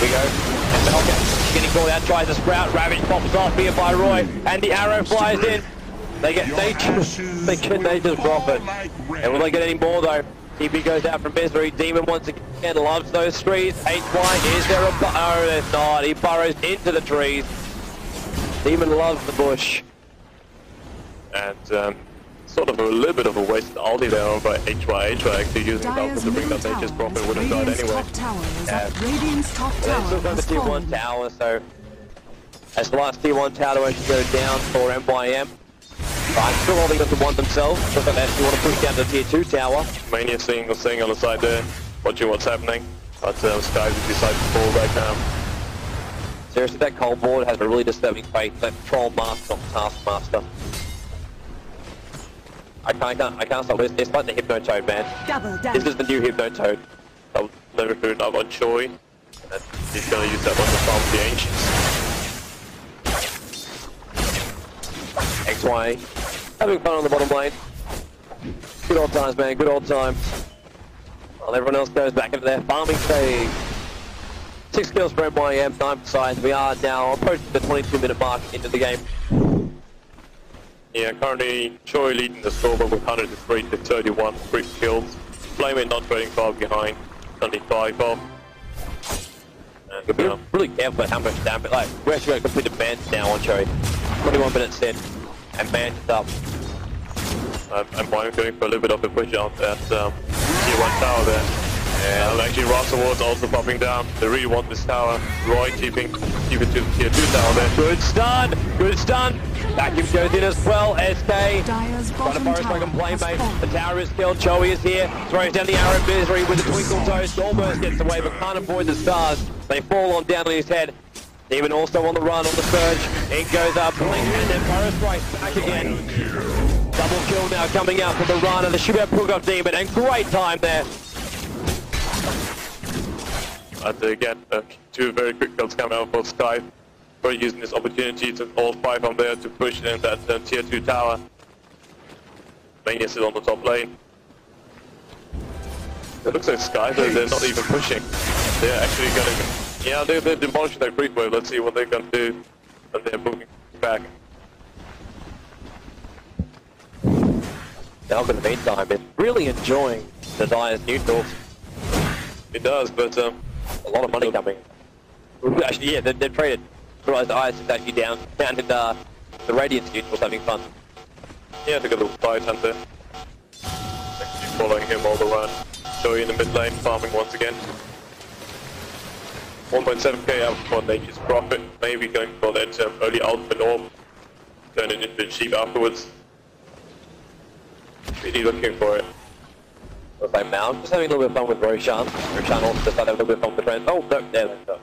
there we go. And Falcon getting caught out, tries to sprout. Ravage pops off here by Roy, and the arrow flies in. They just drop it. And will they get any more though? TP goes out from Misery. Demon once again loves those trees. HY, is there a oh, there's not. He burrows into the trees. Demon loves the bush. And sort of a little bit of a wasted ulti there by HY. HY actually using Falcon to bring that nature's profit would have died anyway. Radiant's top tower Still got the has tier 1 fallen. tower, so that's the last tier 1 tower to actually go down for MYM. But I'm still holding up to one themselves, but they actually want to push down to the tier 2 tower. Mania staying on the side there, watching what's happening. But Scythe has decided to fall back now. Seriously, that cold board has a really disturbing face. That troll mask, not taskmaster. I can't stop this. It's like the Hypno Toad, man. Double down. This is the new Hypno Toad. I'll never put it up on Choi. And he's going to use that one to farm the Ancients. XY, having fun on the bottom lane. Good old times, man, good old times. While everyone else goes back into their farming stage. 6 kills for MYM, 9 for Scythe. We are now approaching the 22-minute mark into the game. Yeah, currently Choi leading the score with 103 to 31 crit kills. Flaming not trading far behind, 25 off. And, Be really careful how much damage. Like, we're actually going to complete the bans now on Choi. 21 minutes in, and bans is up. I'm going for a little bit of a push out at tier 1 tower there. And actually Ross Awards also popping down. They really want this tower. Roy keeping it to the tier 2 tower there. Good stun! Good stun! Vacuum goes in as well. SK Dyer's trying to bottom forest like a tower has playmate. fallen. The tower is killed. Joey is here. Throws down the arrow misery with the twinkle toes. Stormburst gets away but can't avoid the stars. They fall on down on his head. Demon also on the run, on the surge. In goes up, blink, and then Forest strikes back again. Double kill now coming out from the run, and the shootout pulled off Demon, and great time there. But again, 2 very quick kills coming out for Scythe. For using this opportunity to all 5 on there to push in that tier 2 tower. Mania is on the top lane. It looks like Scythe, they're not even pushing. They're actually going to... Yeah, they're demolishing their creep wave. Let's see what they're going to do when they're moving back. Now, in the meantime, it's really enjoying the Dyer's neutrals. It does, but A lot of money coming. Actually, yeah, they've traded. Realised the Ice is actually down in the Radiant's neutrals having fun. yeah, they got a little fight hunter. Actually following him all the run. Joey in the mid lane, farming once again. 1.7k out for Nature's Profit. Maybe going for that early ultimate orb. Turn it into a sheep afterwards. Really looking for it. Looks like Mount just having a little bit of fun with Roshan. Roshan also just had a little bit of fun with friends. Oh, no, there they go.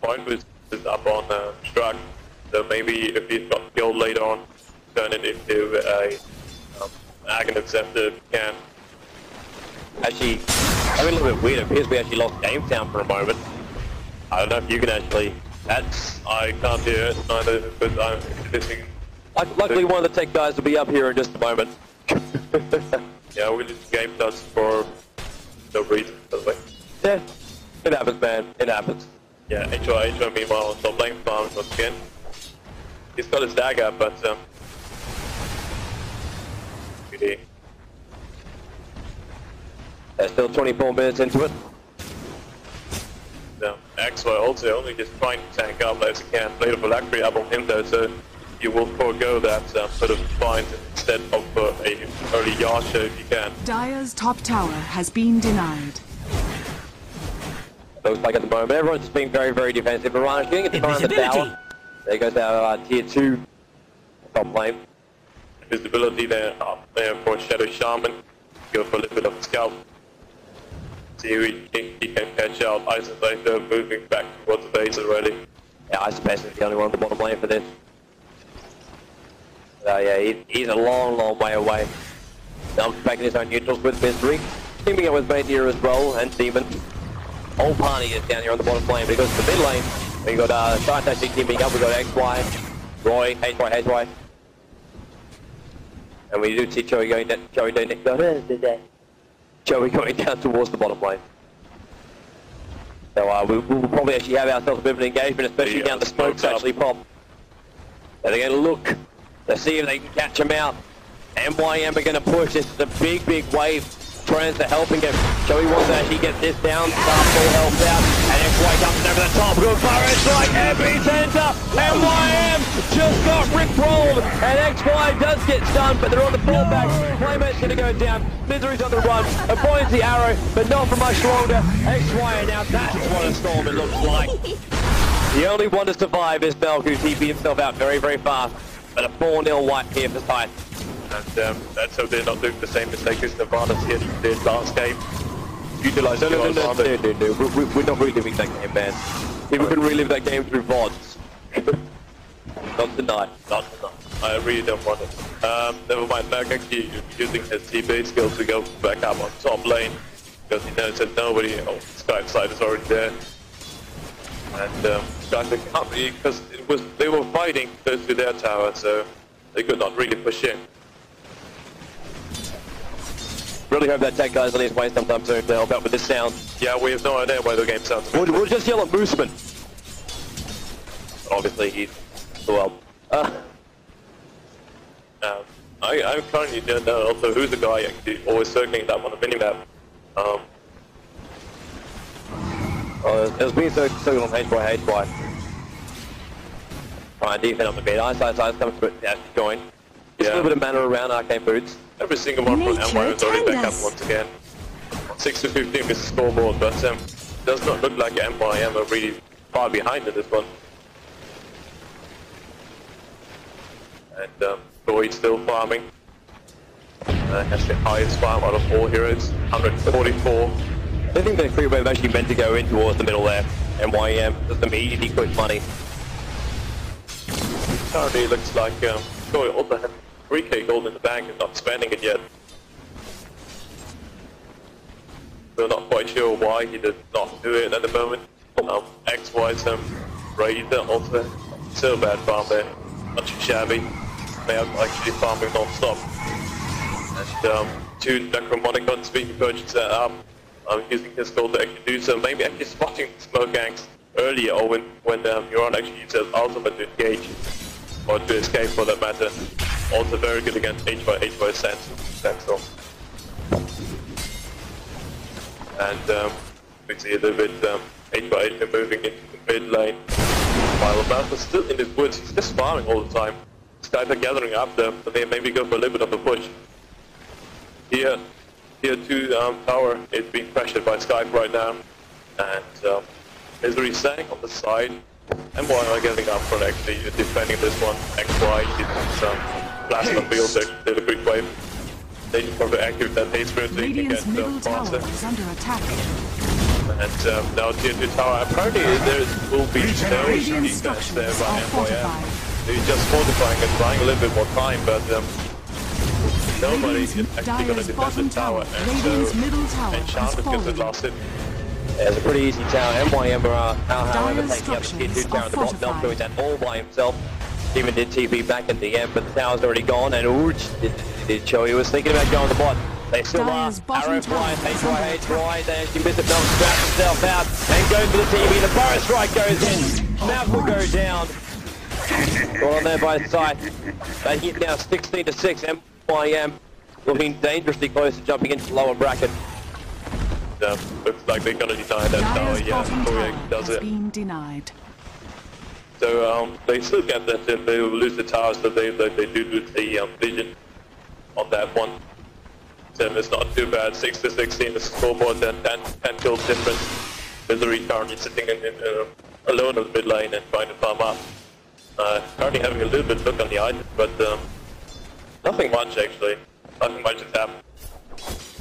Point was up on Struck. So maybe if he's got killed later on, turn it into a Aghanim Scepter if you can. Actually, I mean, a little bit weird. It appears we actually lost Game Town for a moment. I don't know if you can actually... I can't hear it neither, but I'm listening. Luckily, one of the tech guys will be up here in just a moment. Yeah, we just game touch for no reason, by the way. Yeah, it happens, man. It happens. Yeah, HY meanwhile on top lane farming once again. He's got his dagger, but really. There's still 24 minutes into it. No, XY also only just trying to tank up as he can. Blade of Phylactery up on him though, so you will forego that sort of find instead of a early yard show if you can. Dyer's top tower has been denied. Looks like at the moment everyone's just being very, very defensive. Mirage getting it behind the tower. There goes our tier 2 top lane. Visibility there up there for Shadow Shaman. Go for a little bit of a scalp. See who he can catch out. Ice and Scythe moving back towards the base already. Yeah, Ice is the only one on the bottom lane for this. Yeah, he's a long, long way away. Now back in his own neutrals with Misery. Teaming up with Mate here as well, and Demon. Whole party is down here on the bottom lane, but it goes to the mid lane. We got Scythe.SG teaming up, we got XY, Roy, HY. And we do see Joey going down, Joey going down towards the bottom lane. So we'll probably actually have ourselves a bit of an engagement, especially down the smokes actually pop. And they're going to look to see if they can catch him out. MYM are going to push. This is a big, big wave. Trends are helping him. Joey wants to actually get this down. Start full health out. And XY comes over the top. Good fire. It's like epicenter. MYM just got rickrolled. And XY does get stunned, but they're on the fallback. Playmate's going to go down. Misery's on the run. Avoids the arrow, but not for much longer. XY, and now that's what a storm it looks like. The only one to survive is Belk, who TP'd himself out very, very fast. But a 4-0 wipe here for Scythe. And let's hope they're not doing the same mistake as Nirvana's here did last game. Utilize No. We're not reliving that game, man. People can relive that game through VODs. Not tonight. I really don't want it. Never mind, Mac actually using his TP skills to go back up on top lane. Because he knows that nobody on Skype side is already there. And Skype can't really, because they were fighting close to their tower, so they could not really push in. Really hope that tech guy's on his way sometime soon to help out with this sound. Yeah, we have no idea why the game sounds. We'll just yell at Mooseman. Obviously, he's well. I currently don't know also who's the guy actually always circling that on the minimap. It was being circled on HY. Trying to defend on the mid. Eyesight comes to join. Just a little bit of mana around Arcane Boots. Every single one from MYM is already back up once again. 6-15 is the scoreboard, but does not look like MYM are really far behind in this one. And Boyd still farming. Has the highest farm out of all heroes, 144. I think the free wave actually meant to go in towards the middle there. MYM just immediately quick money. Currently it looks like Boyd also has 3k gold in the bank and not spending it yet. We're not quite sure why he did not do it at the moment. XY's Raider also so bad farm there, not too shabby. They are actually farming non-stop. And 2 Necromonicons being purchased up, using his gold to actually do so. Maybe actually spotting smoke ganks earlier, or when Euron actually uses ultimate to engage, or to escape for that matter. Also very good against HY Sense. And we see a little bit HY moving into the mid lane. While Mouse is still in his woods, he's just farming all the time. These guys are gathering up there, but they maybe go for a little bit of a push. Here 2 tower is being pressured by Scythe right now. And Misery staying on the side. MYM are getting up for actually defending this one. XY using some plasma field to did a quick wave. They just probably activate that haste sprint so you can get faster. Under attack. And now tier 2 tower, apparently there will be no defense there by MYM. They're just fortifying and buying a little bit more time, but nobody is actually going to defend the tower. And so Enchant is going to last it. Yeah, it's a pretty easy tower. MYM are however taking out the tier 2 tower at the bottom. Not doing that all by himself. Even did TP back at the end, but the tower's already gone, and did show he was thinking about going to bot. They still are. Arrow flies, HY, they actually miss it, Belk straps himself out, and goes for the TP. The Burrow Strike goes in. Mouth will go down. Got on there by Scythe. They hit now 16-6. MYM looking dangerously close to jumping into the lower bracket. Looks like they're going to deny that tower, yeah, Korea does it. Been denied. So they still get that, they will lose the tower, so they do lose the vision on that one. So it's not too bad, 6-16 the scoreboard, then 10 kills difference. Misery currently sitting alone in the mid lane and trying to farm up. Currently having a little bit look on the items, but nothing much actually. Nothing much has happened.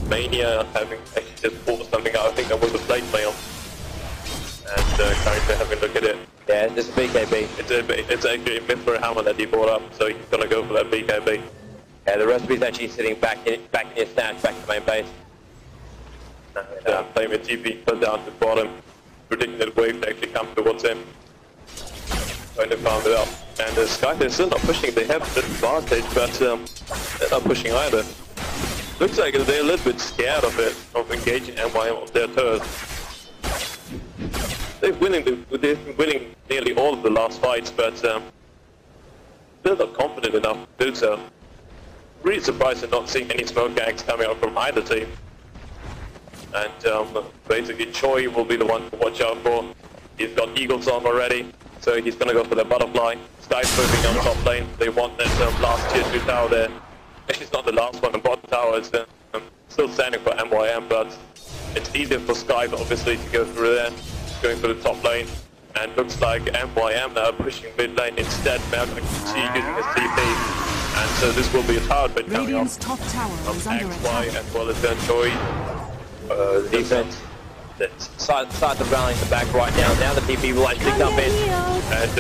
Mania having actually just pulled something out, I think that was a plate mail. And currently having a look at it. Yeah, it's a BKB. It's actually a Mithra hammer that he brought up, so he's gonna go for that BKB. Yeah, the recipe's actually sitting back in his stash, back to main base. Playing with TP, put down to the bottom, predicting that wave to actually come towards him. Trying to farm it up. And the Scythe is still not pushing, they have the advantage, but they're not pushing either. Looks like they're a little bit scared of it, of engaging MYM on their turret. they've been winning nearly all of the last fights, but still not confident enough to do so. Really surprised at not seeing any smoke gangs coming out from either team. And basically Choi will be the one to watch out for. He's got Eagles on already, so he's gonna go for the butterfly. Sky's moving on top lane. They want that last tier 2 tower there. Actually, it's not the last one. The bottom tower is still standing for MYM, but it's easier for Scythe obviously to go through there, going for the top lane. And looks like MYM now pushing mid lane instead. Now going to continue using his TP. And so this will be a tower bit coming Radiant's up top tower is under XY attack. as well as Choi. The defense. Scythe rallying the back right now. Now the TP will actually come in. And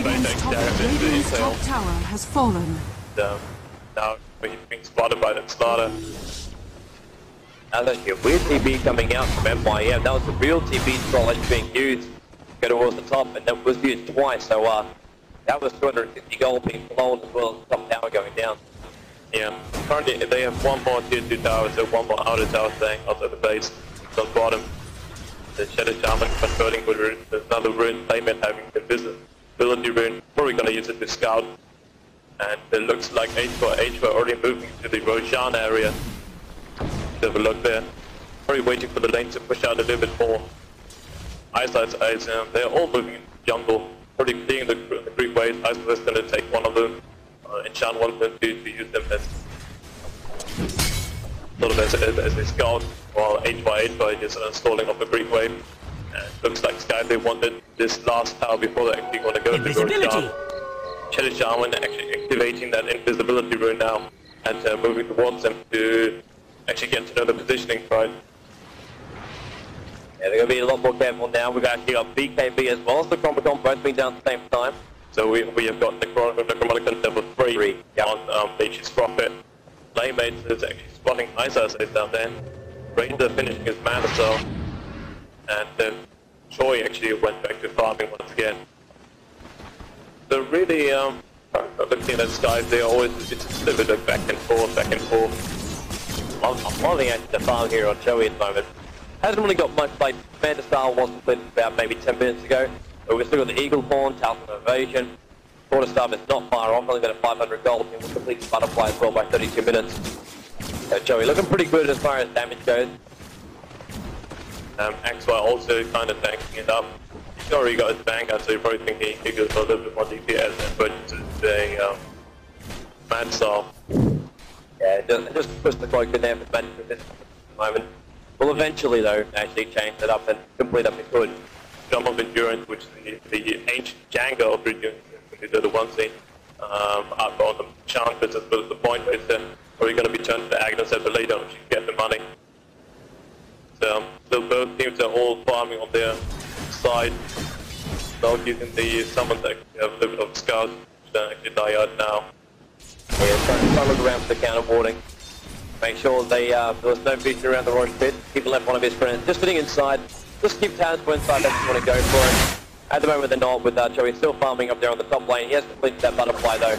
Radiant's top tower has fallen. now he's being spotted by that Slaughter. Now there's actually a weird TP coming out from MYM. That was the real TP scroll that's being used to go towards the top, and that was used twice. So that was 250 gold being blown as well as the top tower going down. Yeah, currently they have one more tier 2 tower, so one more outer tower staying outside the base. On the bottom, the Shadow Shaman converting with rune. There's another rune, Playmat having the visibility rune. Probably gonna use it to scout. And it looks like H4 already moving to the Roshan area. Let's have a look there. Probably waiting for the lane to push out a little bit more. Eyesight's eyes, they're all moving into the jungle. Probably clearing the Greek waves. Eyesight's gonna take one of them. And Shan wants them to use them as sort of as a scout, while HY is installing up the Greek wave. And it looks like Sky, they wanted this last tower before they actually want to go to Roshan. Shadow Shaman actually activating that invisibility rune now and moving towards them to actually get to know the positioning right. Yeah, they're going to be a lot more careful now. We've actually got BKB as well as the Necronomicon both being down at the same time. So we have got Necronomicon level 3 on Nature's Prophet. Playmate is actually spotting Isis down there. Ranger finishing his mana cell. And then Choi actually went back to farming once again. So really, looking at Sky, they always, it's a little bit of back and forth. I'm loving actually the farm here on Choi at the moment. Hasn't really got much play. Commander Style was completed about maybe 10 minutes ago. But we've still got the Eagle Horn, Talisman of Evasion. Quarterstaff is not far off, only got a 500 gold, and we'll complete the Butterfly as well by 32 minutes. So Joey looking pretty good as far as damage goes. XY also kind of tanking it up. He's already got his bank out, so you probably think he goes for a little bit more DPS, but it's a Mad Saw. Yeah, just push the cloak in there for magic resistance at the moment. We'll eventually, though, actually change that up and complete up the good. Jump of Endurance, which is the ancient Django of Endurance, these are the ones they outbound them chant, but as well as the point is probably going to be turned to Agnes at the later if you get the money. So both teams are all farming on their side. Now using the summons that have a little bit of scouts, which actually die out now. Yeah, try to look around for the counterboarding. Make sure there's no vision around the Roche pit. Keep left one of his friends. Just sitting inside. Just keep tabs for inside, that's want to go for it. At the moment they're not with Joey still farming up there on the top lane. He has completed that butterfly though.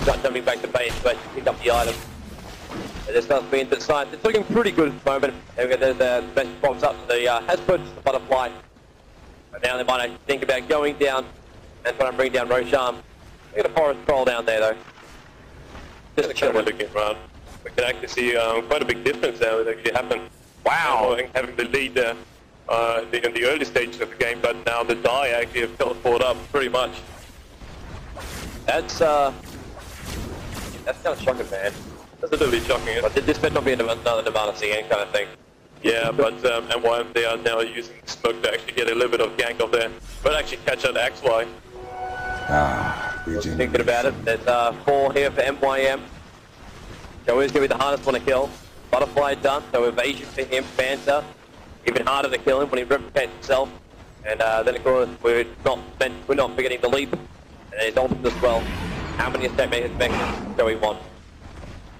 Start jumping back to base to actually pick up the item. And this does mean that Scythe, it's looking pretty good at the moment. There's the message pops up, so has purchased the butterfly. But now they might actually think about going down and trying to bring down Roshan. Look at a forest troll down there though. Just a kill. Looking around. We can actually see quite a big difference there that actually happened. Wow! Having the lead there. In the early stages of the game, but now the die actually have teleported up pretty much. That's kind of shocking, man. That's a little bit shocking. But this better not be another Nirvana CN kind of thing. Yeah, but MYM, they are now using smoke to actually get a little bit of gank off there, but actually catch out XY. Thinking about it, there's 4 here for MYM. Joey's going to be the hardest one to kill. Butterfly done, so evasion for him, Panther. Even harder to kill him when he replicates himself. And then of course we're not forgetting the leap. And his ultimate as well. How many escape vectors do we want?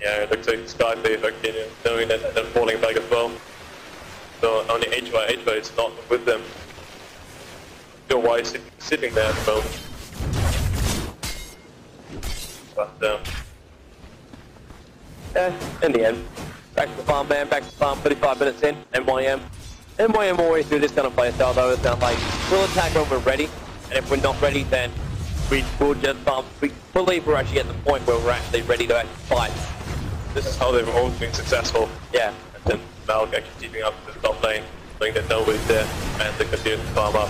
Yeah, it looks like Sky actually knowing that and then falling back as well. So only HY is not with them. Still why he's sitting there at the moment. But in the end, back to the farm man, back to the farm, 35 minutes in, MYM. MYM always do this kind of playstyle though. It's not like, we'll attack when we're ready, and if we're not ready, then we will just we believe we're actually at the point where we're actually ready to actually fight. This is how they've always been successful. Yeah. And then Malk actually keeping up the top lane, knowing that nobody's there, and they continue to farm up.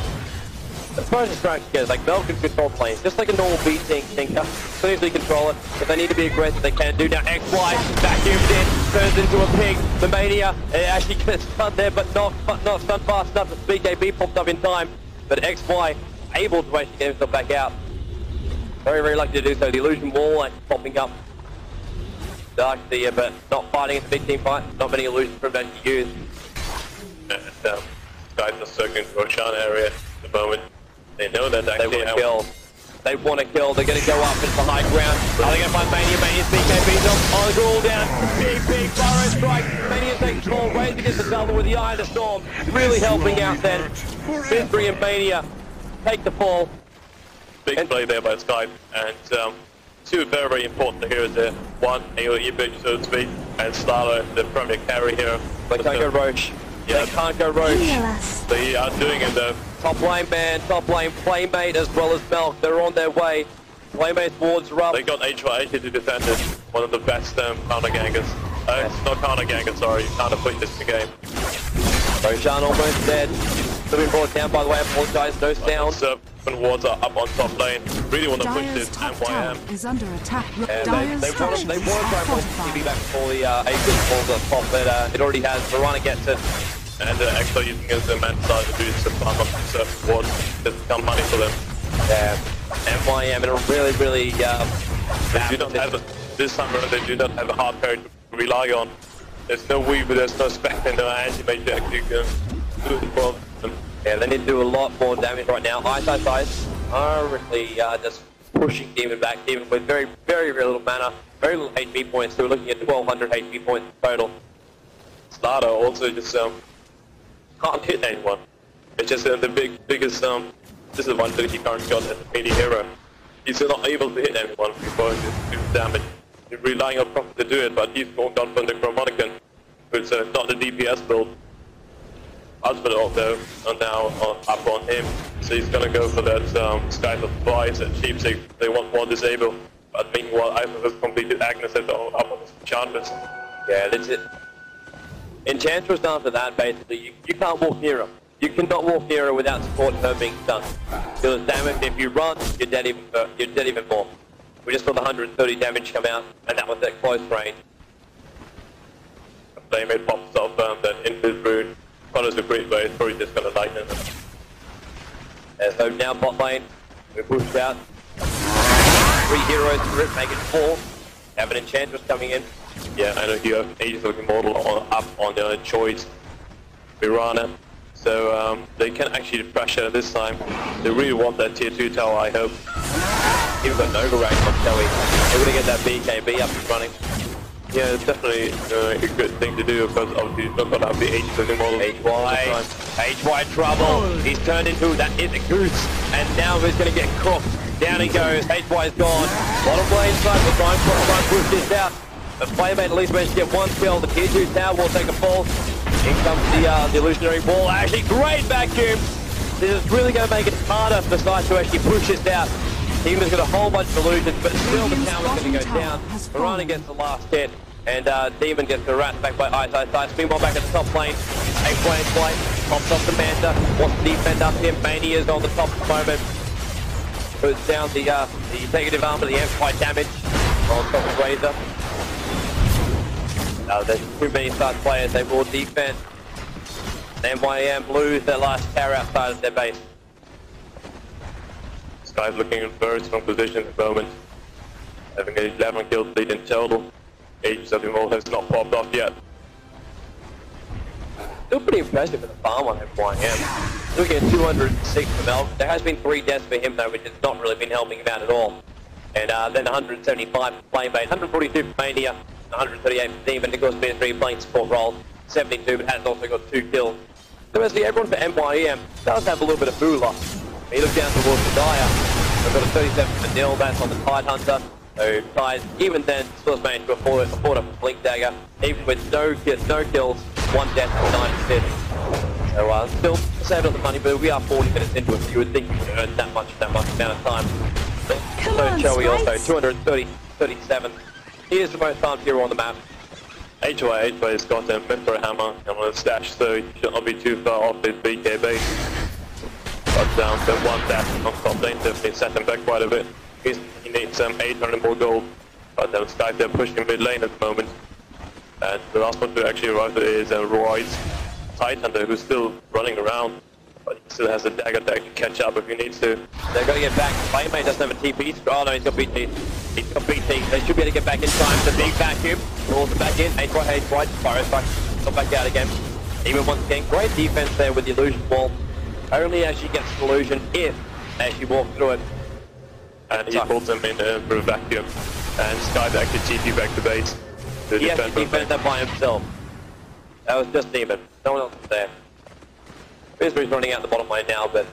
As far as the strategy goes, like Mel can control planes, just like a normal beat tinker, so easily control it. If they need to be aggressive, they can do. Now XY vacuums in, turns into a pig. The Mania actually gets stunned there, but not stunned fast enough. The BKB popped up in time, but XY able to actually get himself back out. Very, very lucky to do so. The illusion wall actually popping up. Dark there, but not fighting in the big team fight. Not many illusions for him to actually use. And guys are circling for a Roshan area at the moment. They know that they want to kill. They want to kill. They're going to go up into the high ground. Are they going to find Mania? Mania's BKB's on the cool down. Big fire strike. Mania takes small ways against the double with the Eye of the Storm. Really helping out then. Mystery and Mania take the fall. Big play there by Scythe. And two very, very important heroes there. One, AoE bitch, so to speak, and Starlo, the primary carry hero. They can't go Roche. Yeah. They can't go Roche. They are doing it though. Top lane man, top lane Playmate as well as Melk. They're on their way. Playmate's wards are up. They got HY to defend it. One of the best counter gangers. It's not counter ganger, sorry. Counter push this in the game. Roshan almost dead. Still been brought down, by the way. I apologize. No sound. Serpent wards are up on top lane. Really want to push this MYM. Is under attack. They want to try and pull TV back before the Aegis falls up top, but it already has. Verana gets it. And actually using it as a man side to do some farm up some serpent wards to become money for them. Yeah. MYM in a really, really they do not have this time around, they do not have a hard carry to rely on. There's no Weaver, there's no Spectre, no anti-mage to actually do it for them. Yeah, they need to do a lot more damage right now. Ice are really just pushing Demon back. Demon with very, very, very little mana, very little HP points. So we're looking at 1,200 HP points total. Starter also just can't hit anyone. It's just the biggest disadvantage he currently got as a PD hero. He's not able to hit anyone before he do damage. He's relying on Prophet to do it, but he's going down for the Necromonicon, which is not the DPS build. Ultimate Orc though, are now up on him, so he's gonna go for that Scythe of Twice and Cheap Six. They want more disable, but meanwhile Isis has completed Agnes up on his Enchantress. Yeah, that's it. Enchantress after that, basically, you can't walk near her. You cannot walk near her without support her being stunned. Because damage, if you run, you're dead even more. We just saw the 130 damage come out, and that was at close range. Playmate pops off that Invis Brood, follows the creep, but it's probably just gonna lighten it. So now bot lane, we pushed out. 3 heroes for it, make it 4. Have an Enchantress coming in. Yeah, I know you have Aegis of Immortal up on the choice, Mirana. So they can actually pressure this time. They really want that tier 2 tower, I hope. Even got an override from Kelly. They're going to get that BKB up and running. Yeah, it's definitely a good thing to do because obviously you're not going to have the Aegis of Immortal. HY trouble. He's turned into, that is a goose. And now he's going to get cooked. Down he goes. HY's gone. Bottom lane side, we'll try and push this out. The Playmate at least managed to get 1 kill. The tier 2 tower will take a fall. In comes the illusionary wall. Actually, great vacuum. This is really going to make it harder for Scythe to actually push this out. Team has got a whole bunch of illusions, but still the tower's going to go down. Verana gets the last hit, and Demon gets the rat back by Ice. Meanwhile, back at the top lane. A-Flame Flight pops off the Manta. Wants to defend up here. Mania's on the top at the moment. Puts down the negative armor, the amplified damage on top of Razor. There's too many Scythe players, they will defend. MYM lose their last tower outside of their base. Sky's looking in a very strong position at the moment. Having an 11 kill lead in total. Aegis of Immortal has not popped off yet. Still pretty impressive for the farm on MYM. Looking at 206 for Mel. There has been 3 deaths for him though, which has not really been helping him out at all. And then 175 for Playmate, 142 for Mania, 138 for Demon, and of course BS3 playing support role, 72, but has also got 2 kills. So as everyone for MYM does have a little bit of moolah. When you look down towards the Dire, they've got a 37 for Nil, that's on the Tide Hunter. So Tide, even then, still has managed to afford a Blink Dagger, even with no kills, 1 death and 9 assists. So still saved up the money, but we are 40 minutes into it, so you would think you would earn that much amount of time. So Joey also 237. He is the most armed hero on the map. HY's got a Mythra hammer and a stash, so he should not be too far off his BK base. But the one dash on top lane definitely set him back quite a bit. He needs 800 more gold, but Scythe they're pushing mid lane at the moment. And the last one to actually arrive is Roy's Tidehunter, who's still running around, but he still has a dagger tag to catch up if he needs to. They're going to get back. Playmate doesn't have a TP. Oh no, he's got BT. He's got BT. They should be able to get back in time. The big vacuum. Rolls it back in. HY, Fire Strike. Got back out again. Even once again, great defense there with the illusion wall. Only as she gets the illusion if as she walks through it. And he pulls him in for a vacuum. And Scythe actually TP back to base. He has to defend that by himself. That was just Demon. No one else was there. Misery's running out the bottom lane now, but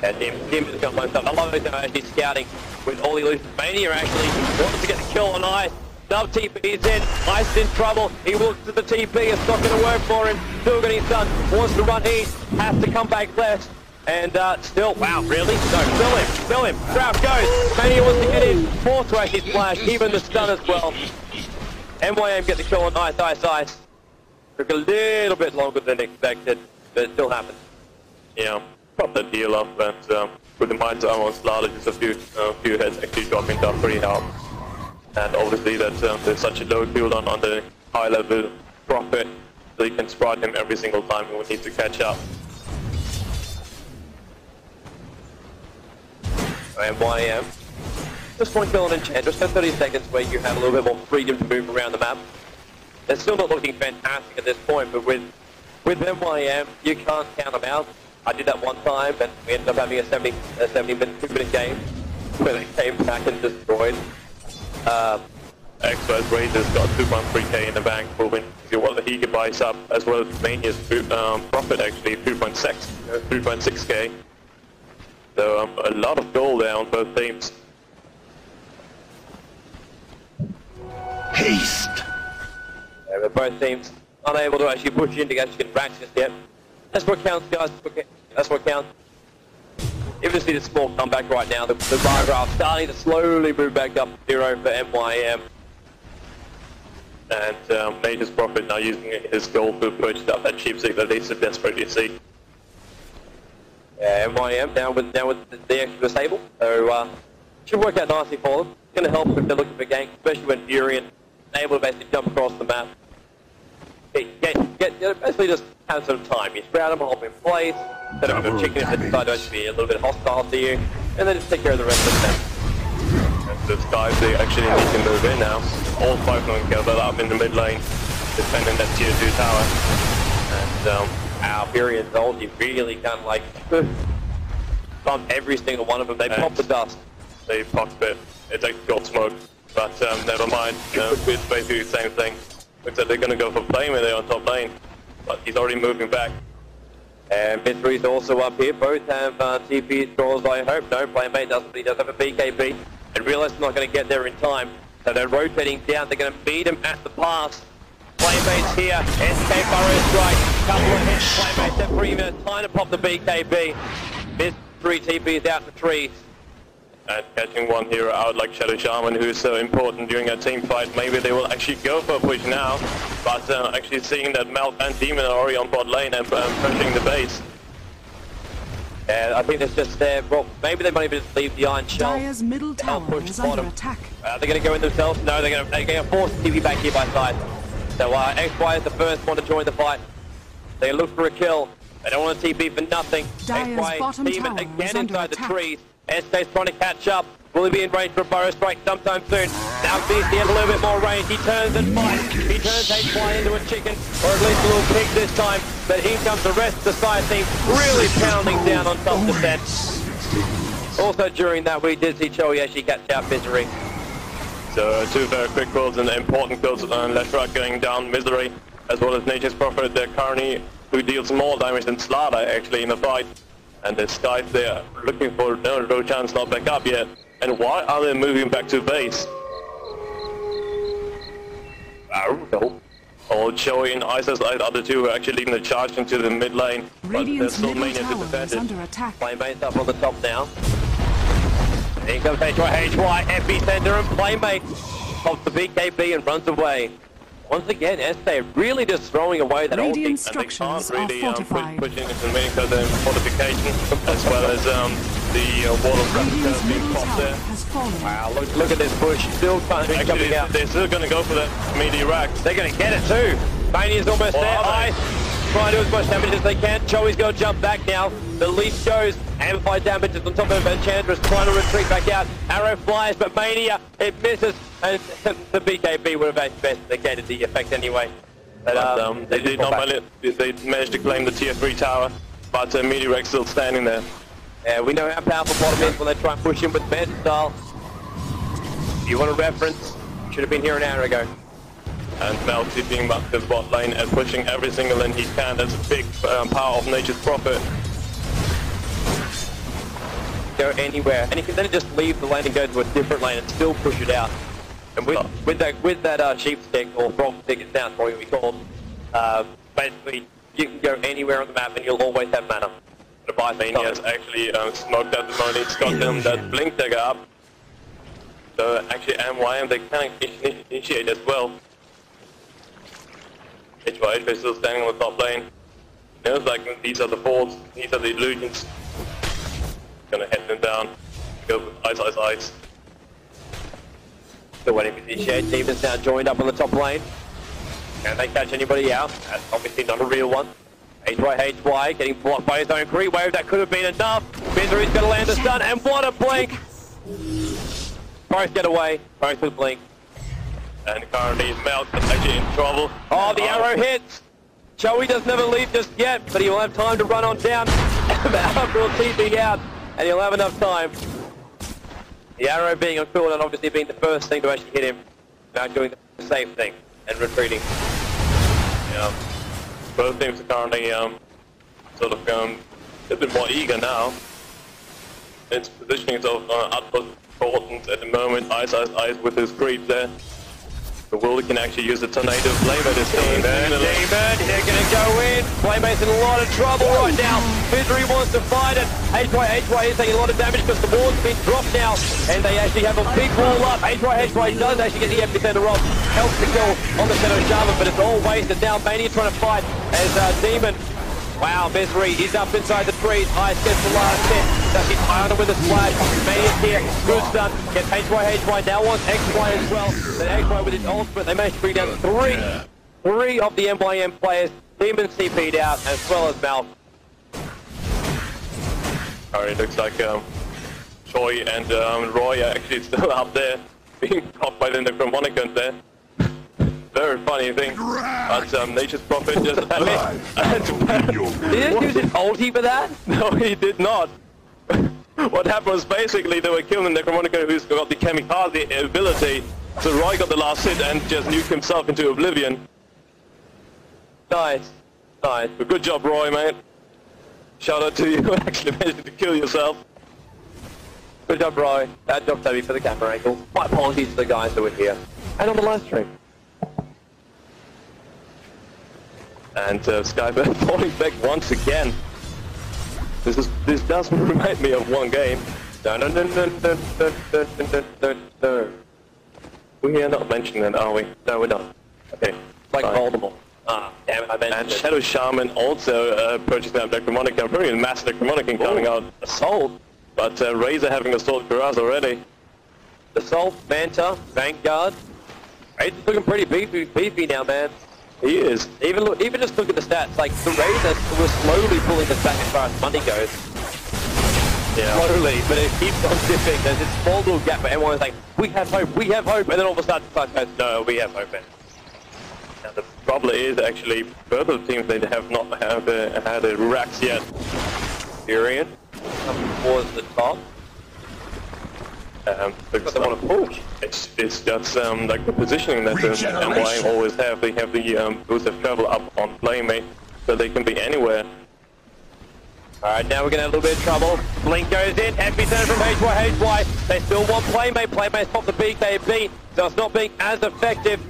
Demon's got most stuff. I love him actually scouting with all the illusions. Mania actually wants to get the kill on Ice. Dub TP's in. Ice is in trouble. He looks at the TP. It's not going to work for him. Still getting done. Wants to run east. Has to come back left. And still, wow, really? No, still him. Trap goes. Mania wants to get in. Forced to actually splash. Even the stun as well. MYM get the kill on Ice. Took a little bit longer than expected, but it still happened. Yeah, got the deal up, and with the Mind's armor on Slaughter, just a few heads actually dropping down pretty hard. And obviously that there's such a low field on the high level Prophet, so you can sprite him every single time and we need to catch up. MYM. Just one kill on Enchantress, so 30 seconds where you have a little bit more freedom to move around the map. They're still not looking fantastic at this point, but with MYM, you can't count them out. I did that one time, and we ended up having a 2-minute game where they came back and destroyed. Express Razor's got 2.3k in the bank for when what he could buy up, as well as Mania's profit actually 3.6k. So a lot of gold there on both teams. Haste! But both teams unable to actually push in to actually get practice yet. That's what counts, guys. That's what counts. Even just need a small comeback right now. The bar graph starting to slowly move back up to 0 for MYM. And Nature's Prophet now using his gold to push up that cheap seat that they so desperately seek. Yeah, MYM down with the extra disable. So should work out nicely for them. It's going to help if they're looking for ganks, especially when Furion is able to basically jump across the map. Basically just have some time. You sprout them, hold them in place, set up a chicken if they decide to actually be a little bit hostile to you, and then just take care of the rest of them. And those guys, they actually need to move in now. All 5 of them gathered up in the mid lane, defending that tier 2 tower. And our Furion's ulti really kind of like bumped every single one of them. They popped the dust. They popped it. It's like gold smoke. But never mind. It's basically the same thing. Looks like they're going to go for Playmate there on top lane. But he's already moving back. And Mystery's also up here. Both have TP draws, I hope. No, Playmate doesn't, but he does have a BKB. And realize he's not going to get there in time. So they're rotating down. They're going to beat him at the pass. Playmate's here. SK Burrow Strike. Couple of hits. Playmate's at 3 minutes. Time to pop the BKB. Mystery TP is out for trees. And catching one hero out like Shadow Shaman, who is so important during a team fight. Maybe they will actually go for a push now. But actually seeing that Malf and Demon are already on bot lane and pushing the base. Yeah, I think it's just there. Well, maybe they might even just leave the Iron Shell. Dire's middle tower is under attack. They're going to go in themselves. No, they're going to force TV back here by side. So XY is the first one to join the fight. They look for a kill. They don't want a TP for nothing. Dire's bottom Demon tower again is under inside attack. the trees. SK's trying to catch up. Will he be in range for a Burrow Strike sometime soon? Now BC has a little bit more range. He turns and fights. He turns HY into a chicken, or at least a little pig this time. But here comes the rest of the side team, really pounding down on top defense. Also during that, we did see Joey actually catch out Misery. So 2 very quick kills and important kills on Leshrac going down Misery, as well as Nature's Prophet, they're currently who deals more damage than Slaughter actually in the fight. And the Scythe, they're looking for no chance not back up yet. And why are they moving back to base? Or Joey and Isis, the other two are actually leading the charge into the mid lane. Radiant's middle Mania to tower defend is it. under attack. Playmate's up on the top now. Here comes HY, epicenter and Playmate pops the BKB and runs away. Once again, SK really just throwing away that old Radiant thing. structures And are they can't really fortified. push into the main because of fortification, as well as the wall of Radiant's traffic being middle popped tower there. has fallen. Wow, look at this push. Still coming Actually, out. they're still going to go for the meaty rack. They're going to get it too. Mania's almost there. Ice trying to do as much damage as they can. Joey's going to jump back now. The leaf goes. Amplified damage is on top of Enchantress trying to retreat back out. Arrow flies, but Mania, it misses. And the BKB would have investigated the effect anyway. But, they did not manage, they managed to claim the tier 3 tower, but meaty rack's still standing there. Yeah, we know how powerful bottom is when they try and push in with bed style. If you want a reference, should have been here an hour ago. And Melty being back to the bot lane and pushing every single lane he can. That's a big power of nature's prophet. Go anywhere, and he can then just leave the lane and go to a different lane and still push it out. And with that sheep stick or frog stick, it's now what we call. Basically, you can go anywhere on the map and you'll always have mana. The bot lane has actually smoked at the moment. It's got them that blink dagger up. So actually, MYM they can initiate as well. HY is still standing on the top lane. It looks like these are the forts, these are the illusions. Gonna head them down. Go with ice. Still waiting for the initiate. Demon's now joined up on the top lane. Can they catch anybody out? That's obviously not a real one. HY getting blocked by his own creep wave. That could have been enough. Misery's going to land the stun, and what a blink! Both get away. Both with blink. And currently Melt is actually in trouble. Oh, the arrow hits! Joey doesn't have a lead just yet, but he will have time to run on down. Alpha will TP out, and he'll have enough time. The arrow being on cooldown obviously being the first thing to actually hit him. Now doing the safe thing and retreating. Yeah. Both teams are currently sort of a bit more eager now. It's positioning itself utmost importance at the moment. Ice with his creep there. The Wilder can actually use the tornado flame, but it's still in there. Demon, they're going to go in. Playmate's in a lot of trouble right now. Misery wants to fight it. HY is taking a lot of damage because the wall's been dropped now. And they actually have a big wall up. HY does actually get the epicenter off. Helps the kill on the Shadow Shaman, but it's all wasted now. Mania trying to fight as Demon. Wow, Misery is up inside the trees. Ice gets the last hit. That's his Iona with a splash. Mania's here. Good stun. Gets HY now wants XY as well. Then XY with his ultimate. They managed to bring down three of the MYM players. Demon CP'd out as well as Mal. Alright, looks like Choi and Roy are actually still up there, being caught by the Necromonicons there. Very funny thing, but Nature's Prophet just He didn't use his ulti for that? No, he did not. What happened was basically they were killing the Necromonicon who's got the kamikaze ability, so Roy got the last hit and just nuked himself into oblivion. Nice. But good job, Roy, mate. Shout out to you, actually managed to kill yourself. Good job, Roy. Bad job, Toby, for the camera angle. My apologies to the guys who were here. And on the live stream. And Skype falling back once again. This does remind me of one game. We are not mentioning that, are we? No, we're not. Okay. Like fine. Voldemort. Ah, damn it, I mentioned And it. Shadow Shaman also purchased that Necromonicon. Probably a massive Necromonicon coming out. Assault. But Razor having Assault Cuirass already. Assault, Manta, Vanguard. Razor's looking pretty beefy now, man. He is. Even just look at the stats. Like, the Razor was slowly pulling us back as far as money goes. Yeah. Slowly, but it keeps on dipping. There's this small little gap where everyone's like, we have hope, and then all of a sudden, goes, no, we have hope, man. Now the problem is actually both of the teams they have not had the racks yet. Furion coming towards the top. Because they want to push. It's just like the positioning that the MYM always have. They have the boost of travel up on Playmate, so they can be anywhere. Alright, now we're going to have a little bit of trouble. Blink goes in, epicenter from HY. They still want Playmate. Playmate's popped the BKB, so it's not being as effective.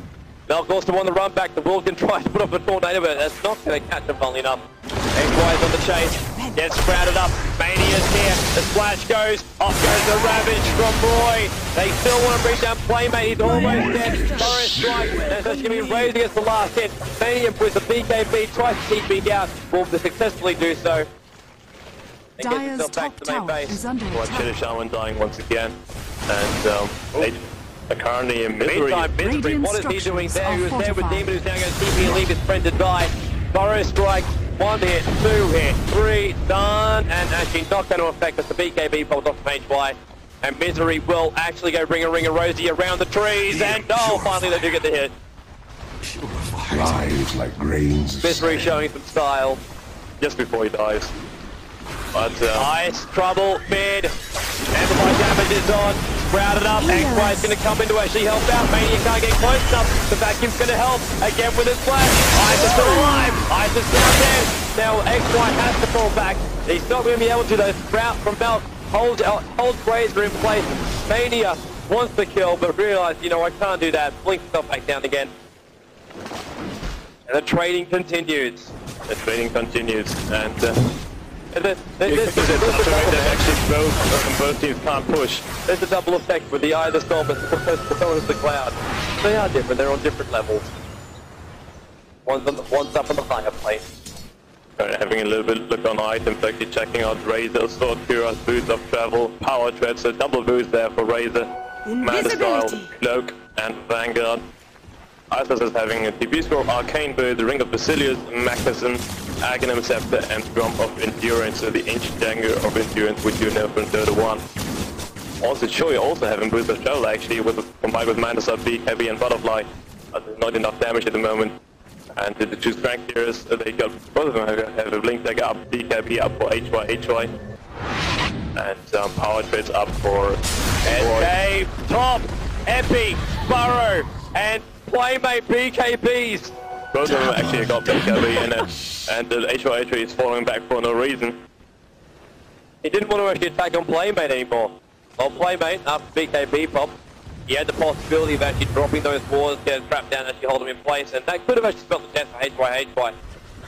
Melk also on the run back. The Vulcan tries to put up a tornado, but that's not going to catch him funnily enough. XY's on the chase. Gets crowded up. Mania's here. The splash goes. Off goes the Ravage from Roy. They still want to bring down Playmate. He's almost dead. Burrow strike. That's actually going to be raised against the last hit. Mania with the BKB tries to keep me down. Will successfully do so. Dire's top tower is under attack. Shaman dying once again. And they are currently in misery. Meantime, misery. What is he doing there? He was there with Demon, who's now going to TP and leave his friend to die. Burrow strike. 1 hit, 2 hit, 3, done, and actually not going to affect us. The BKB pulled off from HY, and Misery will actually go ring a Rosie around the trees, and finally they do get the hit. Lies like grains of Misery sand. showing some style. Just before he dies. But Ice, trouble, mid, amplify damage is on, sprouted up, XY is going to come in to actually help out, Mania can't get close enough, the vacuum's going to help, again with his flash, Ice is still alive, Ice is down there, now XY has to fall back, he's not going to be able to though, sprout from Melt, holds Razor in place, Mania wants the kill, but realized, you know, I can't do that, blinks himself back down again. And the trading continues. The trading continues, and both teams can't push. There's a double effect with the Eye of the Storm, but so is the Cloud. They are different, they're on different levels. One's up on the higher plane. Having a little bit look on items, actually checking out Razor, Sword, Kuras, Boots of Travel, Power Tread, so double boost there for Razor, Manta Style, Cloak, and Vanguard. Isis is having a TP score, Arcane Bird, Ring of Basilius, Magnuson, Aghanim Scepter, and Drum of Endurance, so the ancient dagger of endurance which you know from Dota 1. Also Choi also having Boost of Travel actually, combined with Mantis up, Beak, Heavy, and Butterfly. There's not enough damage at the moment. And the two strength heroes, they got both of them have a Blink Dagger up, BKB up for HY, and Power Treads up for SK, Top, Epi, Burrow, and Playmate BKBs. both of them actually got BKB in it, and the HY is falling back for no reason. He didn't want to actually attack on Playmate anymore. Well, Playmate, after BKB pop, he had the possibility of actually dropping those walls, getting trapped down, actually hold him in place, and that could have actually spelled the death for HY.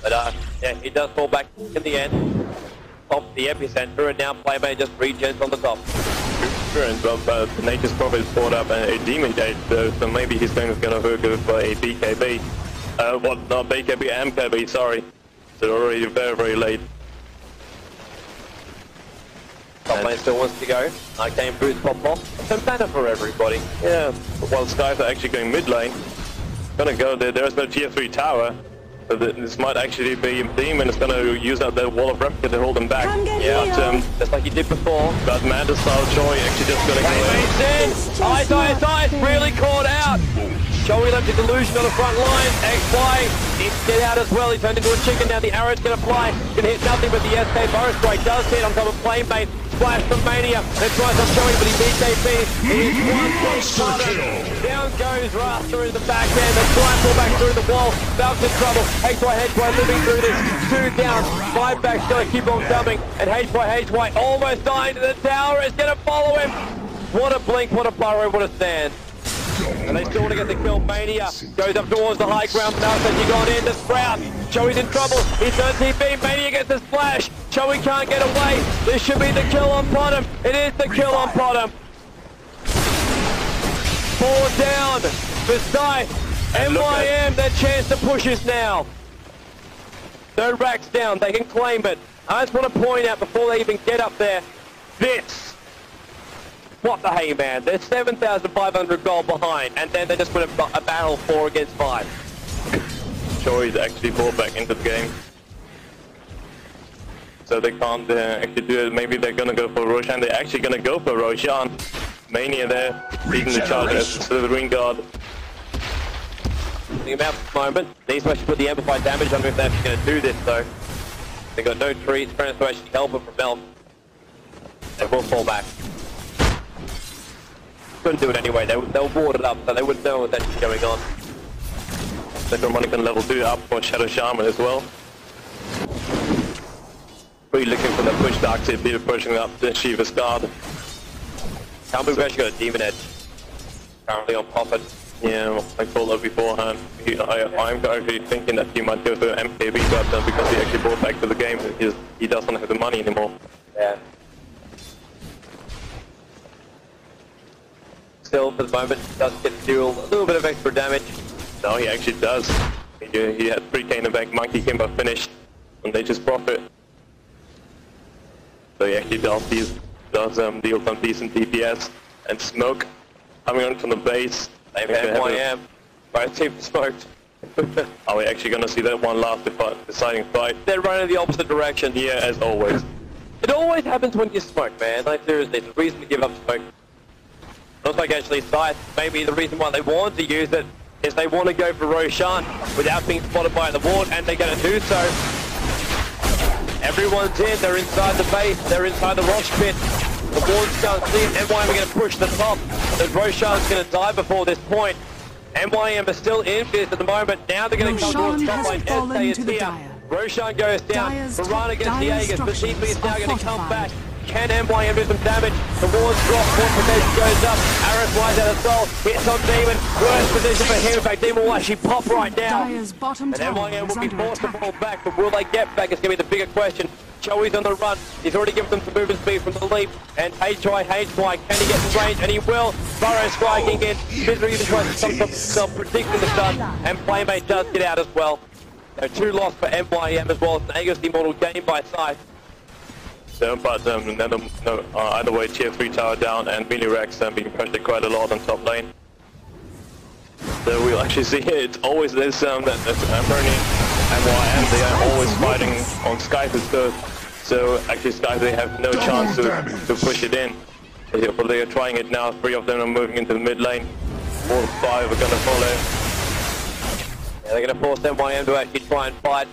But yeah, he does fall back in the end. Top the epicenter, and now Playmate just regens on the top. But Nature's Prophet is brought up a Demon Gate, so maybe he's going to go for a BKB. Not BKB, MKB, sorry. So already very, very late. Top lane still wants to go. Arcane Boots pop off. Some mana for everybody. Yeah, while Scythe are actually going mid lane. Gonna go there, there's no tier 3 tower. So this might actually be Demon is gonna use out that wall of replica to hold them back. Yeah, just like he did before. But Manta Style Choi actually just gonna go in. Ice, really caught out. Joey left his illusion on the front line. XY needs to get out as well. He turned into a chicken. Now the arrow's going to fly. Can hit nothing, but the SK Burrow Strike does hit on top of Playmate. Splash from Mania. Then tries on Joey, but he BKB. He is one kill. Down goes Rasta in the back end. The fly pull back through the wall. Falcon in trouble. HY living through this. 2 down. 5 back's going to keep on coming. And HY almost dying to the tower. Is going to follow him. What a blink, what a burrow, what a stand. And they still want to get the kill. Mania goes up towards the high ground. Now says he gone in to Sprout. Joey's in trouble. He's on TP. Mania gets the splash. Joey can't get away. This should be the kill on bottom. It is the kill on bottom. 4 down for Scythe. MYM, their chance to push us now. 3rd racks down. They can claim it. I just want to point out before they even get up there, this. What the hey, man? They're 7,500 gold behind, and then they just put a battle 4 against 5. Choi's actually brought back into the game. So they can't actually do it. Maybe they're gonna go for Roshan. They're actually gonna go for Roshan. Mania there, leading the charge as the ring guard. Think about the moment. These actually put the amplified damage. I don't know if they're actually going to do this, though. They've got no trees. Friends to actually help them from Melt. They will fall back. Couldn't do it anyway. They'll board it up, so they wouldn't know what's actually going on. Necromonicon level 2 up for Shadow Shaman as well. Really looking for the push dark tip here, pushing up the Shiva's guard. Can't believe we've actually got a Demon Edge. Currently on Prophet. Yeah, I told her beforehand. I'm actually thinking that he might go for MKB but because he actually brought back to the game. He doesn't have the money anymore. Yeah. Still, for the moment, does get to deal a little bit of extra damage. No, he actually does. He had 3k in the bank, Monkey Kimber finished, and they just profit. So he actually does deal some decent DPS and smoke coming on from the base. They have MYM. Both teams smoked. Are we actually going to see that one last deciding fight? They're running the opposite direction. Yeah, as always. It always happens when you smoke, man. Like, seriously, there's a reason to give up smoke. Looks like actually Scythe, maybe the reason why they want to use it is they want to go for Roshan without being spotted by the ward, and they're going to do so. Everyone's in, they're inside the base, they're inside the rock pit. The ward's can't see it, MYM are going to push the top. The Roshan's going to die before this point. MYM are still in this at the moment, now they're going to come towards top lane. Estee is here. Roshan goes down, Varana gets the Aegis, but TP is now going to come back. Can MYM do some damage? The ward's drop, fortification goes up, Aris flies out of soul, hits on Demon, worst position for him, in fact Demon will actually pop right now. And MYM will be forced to fall back, but will they get back? It's going to be the bigger question. Joey's on the run, he's already given them some movement speed from the leap, and HY, can he get in range? And he will. Burrow striking in, Misery even tries to self-predict in the stun, and Playmate does get out as well. So 2 lost for MYM as well as an Aegis Immortal gained by Scythe. So, but either way, tier 3 tower down and Melee Rex being pressured quite a lot on top lane. So we'll actually see it's always this Bernie and MYM, they are always fighting on Scythe instead. So actually Scythe, they have no chance to push it in. But they are trying it now, 3 of them are moving into the mid lane. 4 or 5 are going to follow. Yeah, they're going to force MYM to actually try and fight.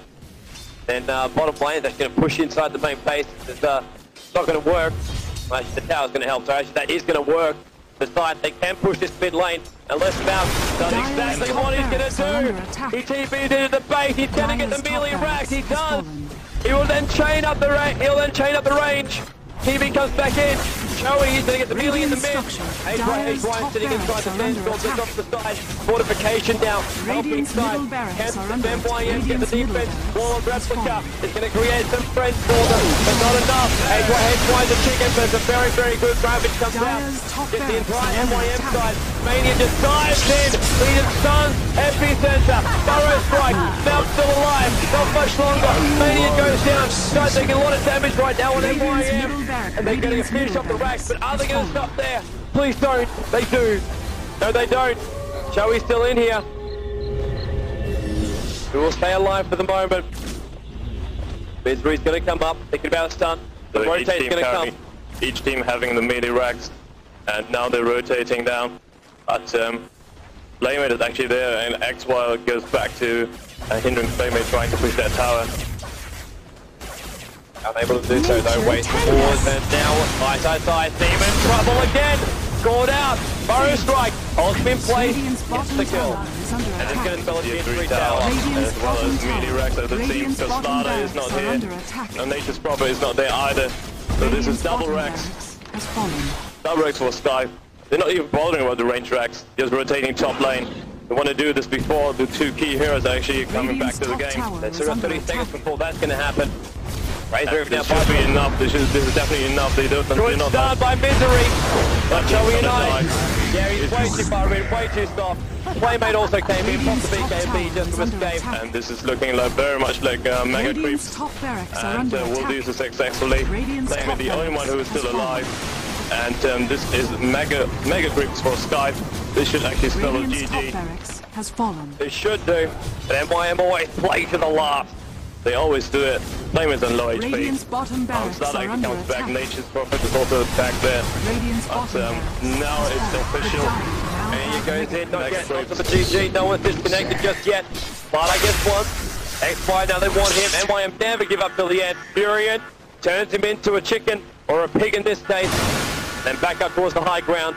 Then bottom lane, that's going to push inside the main base. It's not going to work. Well, actually, the tower's going to help, so actually that is going to work. Besides, they can push this mid lane, unless Mouse does exactly what he's going to do. He TP'd into the base, he's going to get the melee racked, he does. He will then chain up the range, TB comes back in. Joey, he's going to get the melee in the mid. HY sitting inside the fence, goes off the side. Fortification down, helping side. Can MYM get the defense? Wall of replica is going to create some friends for them, but not enough. HY the chicken, but it's a very, very good Ravage comes out. Gets the entire MYM side. Mania just dives in. Lead stuns, epicenter. Burrow strike. Now still alive. Not much longer. Mania goes down. Guys taking a lot of damage right now on MYM. And they're going to finish off the racks, but are they going to stop there? Please don't. They do. No, they don't. Joey's still in here. We will stay alive for the moment. Misery's going to come up, thinking about a stun. The so rotate's going to come. Each team having the melee racks, and now they're rotating down. But Playmate is actually there, and XY goes back to hindering Playmate trying to push that tower. Unable to do so though, waits for wars, and now side, Demon trouble again! Scored out! Burrow strike! Ult's been placed, gets the kill. And it's going to spell a tier 3 tower. As well as melee racks as it seems, because Sparta is not here. And Nature's Proper is not there either. So this is double racks. Double racks for Scythe. They're not even bothering about the range racks, just rotating top lane. They want to do this before the 2 key heroes are actually coming back to the game. There's around 30 seconds before that's going to happen. Razor this should be enough. This is definitely enough. They don't. Good start by Misery. But Joey and yeah, he's way too far in, way too soft. Playmate also came in, popped the BKB just to escape. And this is looking like very much like Mega Creep. And we'll do this successfully. Playmate the only one who is still alive. And this is Mega Creeps for Scythe. This should actually spell a GG. It should do. But MYM always play to the last. They always do it. Flamer's on low HP. Starlight comes back. Nature's Prophet is also back there. But now it's official. And he goes in, not yet, not to the GG. No one's disconnected just yet. But I guess once. X5, now they want him. MYM never give up till the end. Furion turns him into a chicken, or a pig in this case. Then back up towards the high ground.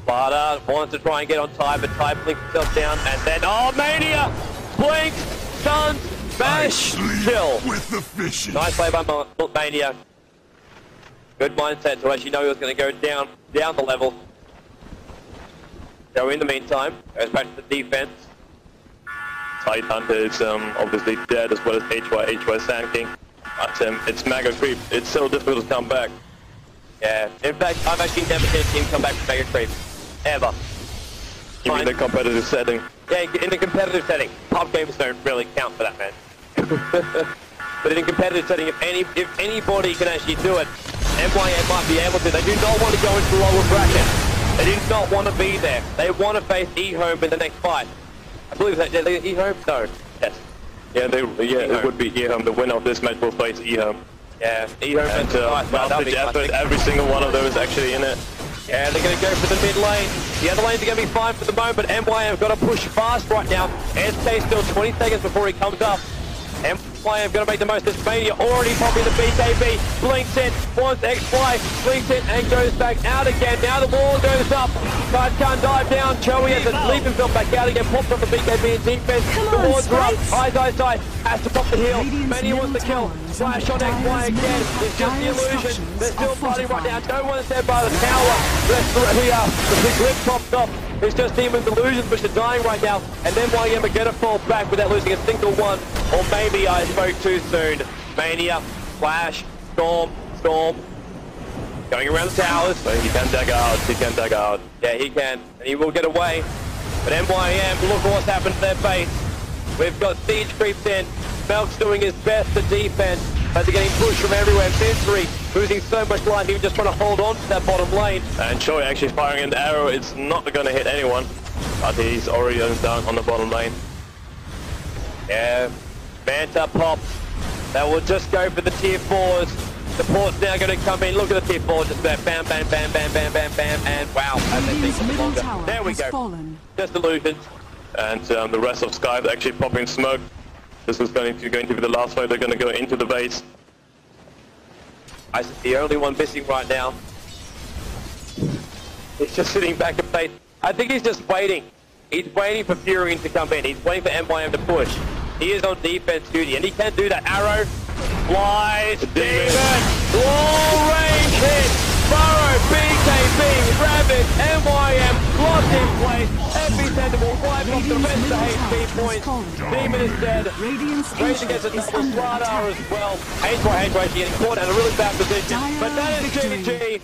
But wants to try and get on Ty, but Ty blinks himself down. And then, oh, Mania! Blinks, stuns, bash, kill. With the fishes. Nice play by Mania. Good mindset to actually know he was going to go down the level. So in the meantime, goes back to the defense. Scythe Hunter is obviously dead, as well as HY Sand King. But it's Mega Creep. It's so difficult to come back. Yeah, in fact, I've actually never seen a team come back from Mega Creep. Ever. Even in the competitive setting. Yeah, in the competitive setting. Pub games don't really count for that, man. But in a competitive setting, if anybody can actually do it, MYM might be able to. They do not want to go into the lower bracket. They do not want to be there. They want to face E-Home in the next fight. I believe that E-Home? No. Yes. Yeah, it would be E-Home. The winner of this match will face E-Home. Yeah, E-Home and after every single one of those actually in it. Yeah, they're going to go for the mid lane. The other lanes are going to be fine for the moment, but MYM have got to push fast right now. SK still 20 seconds before he comes up. MYM got to make the most of this Mania. Already popping the BKB. Blinks in, wants X-Fly, blinks in and goes back out again. Now the wall goes up. Scythe can't dive down. Joey has to leap himself back out again. Pops up the BKB in defense. The wards are up. Scythe has to pop the heal. Mania wants the kill. Flash on XY again. It's just the illusion. They're still fighting right now. No one's there by the tower. The glitch popped off. It's just Demon's illusions which are dying right now. And then MYM are going to fall back without losing a single one. Or maybe I spoke too soon. Mania, Flash, Storm. Going around the towers. So he can tag out. Yeah, he can. And he will get away. But MYM, look at what's happened to their base. We've got Siege creeps in. Melk's doing his best to defend, but they're getting pushed from everywhere. Misery losing so much life, even just trying to hold on to that bottom lane. And Choi actually firing an arrow. It's not going to hit anyone, but he's already down on the bottom lane. Yeah, Manta pops. That will just go for the tier 4s. The port's now going to come in. Look at the tier 4, just there. Bam, bam, bam, bam, bam, bam, bam, and wow. There we go. Fallen. Just illusions. And the rest of Scythe actually popping smoke. This is going to be the last fight. They're going to go into the base. Ice is the only one missing right now. He's just sitting back and face. I think he's just waiting. He's waiting for Furion to come in. He's waiting for MYM to push. He is on defense duty, and he can do that. Arrow flies. Demon. Long range hit. Burrow, BKB, Rabbit, MYM, locked in place. Epicenter will wipe off the rest of the HP points. Demon is dead. Raging gets a double Slardar as well. HY getting caught in a really bad position. But that is GG.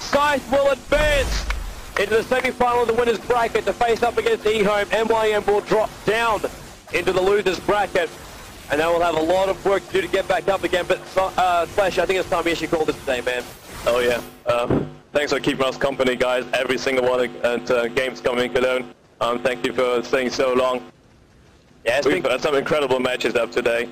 Scythe will advance into the semi-final of the winners bracket to face up against E-Home. MYM will drop down into the losers bracket. And they will have a lot of work to do to get back up again. But Flash, I think it's time we actually call this today, man. Oh yeah. Thanks for keeping us company, guys. Every single one at Gamescom in Cologne. Thank you for staying so long. Yeah, we've had some incredible matches up today.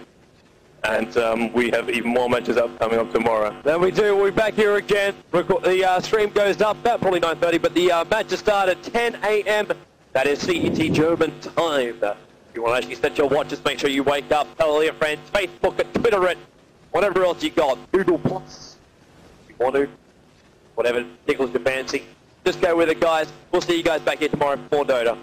And we have even more matches up coming up tomorrow. Then we do. We'll be back here again. The stream goes up about probably 9:30, but the matches start at 10 a.m. That is CET German time. If you want to actually set your watches, make sure you wake up. Tell all your friends. Facebook it, Twitter it, whatever else you got. Google Plus. If you want to. Whatever tickles your fancy. Just go with it, guys. We'll see you guys back here tomorrow for Dota.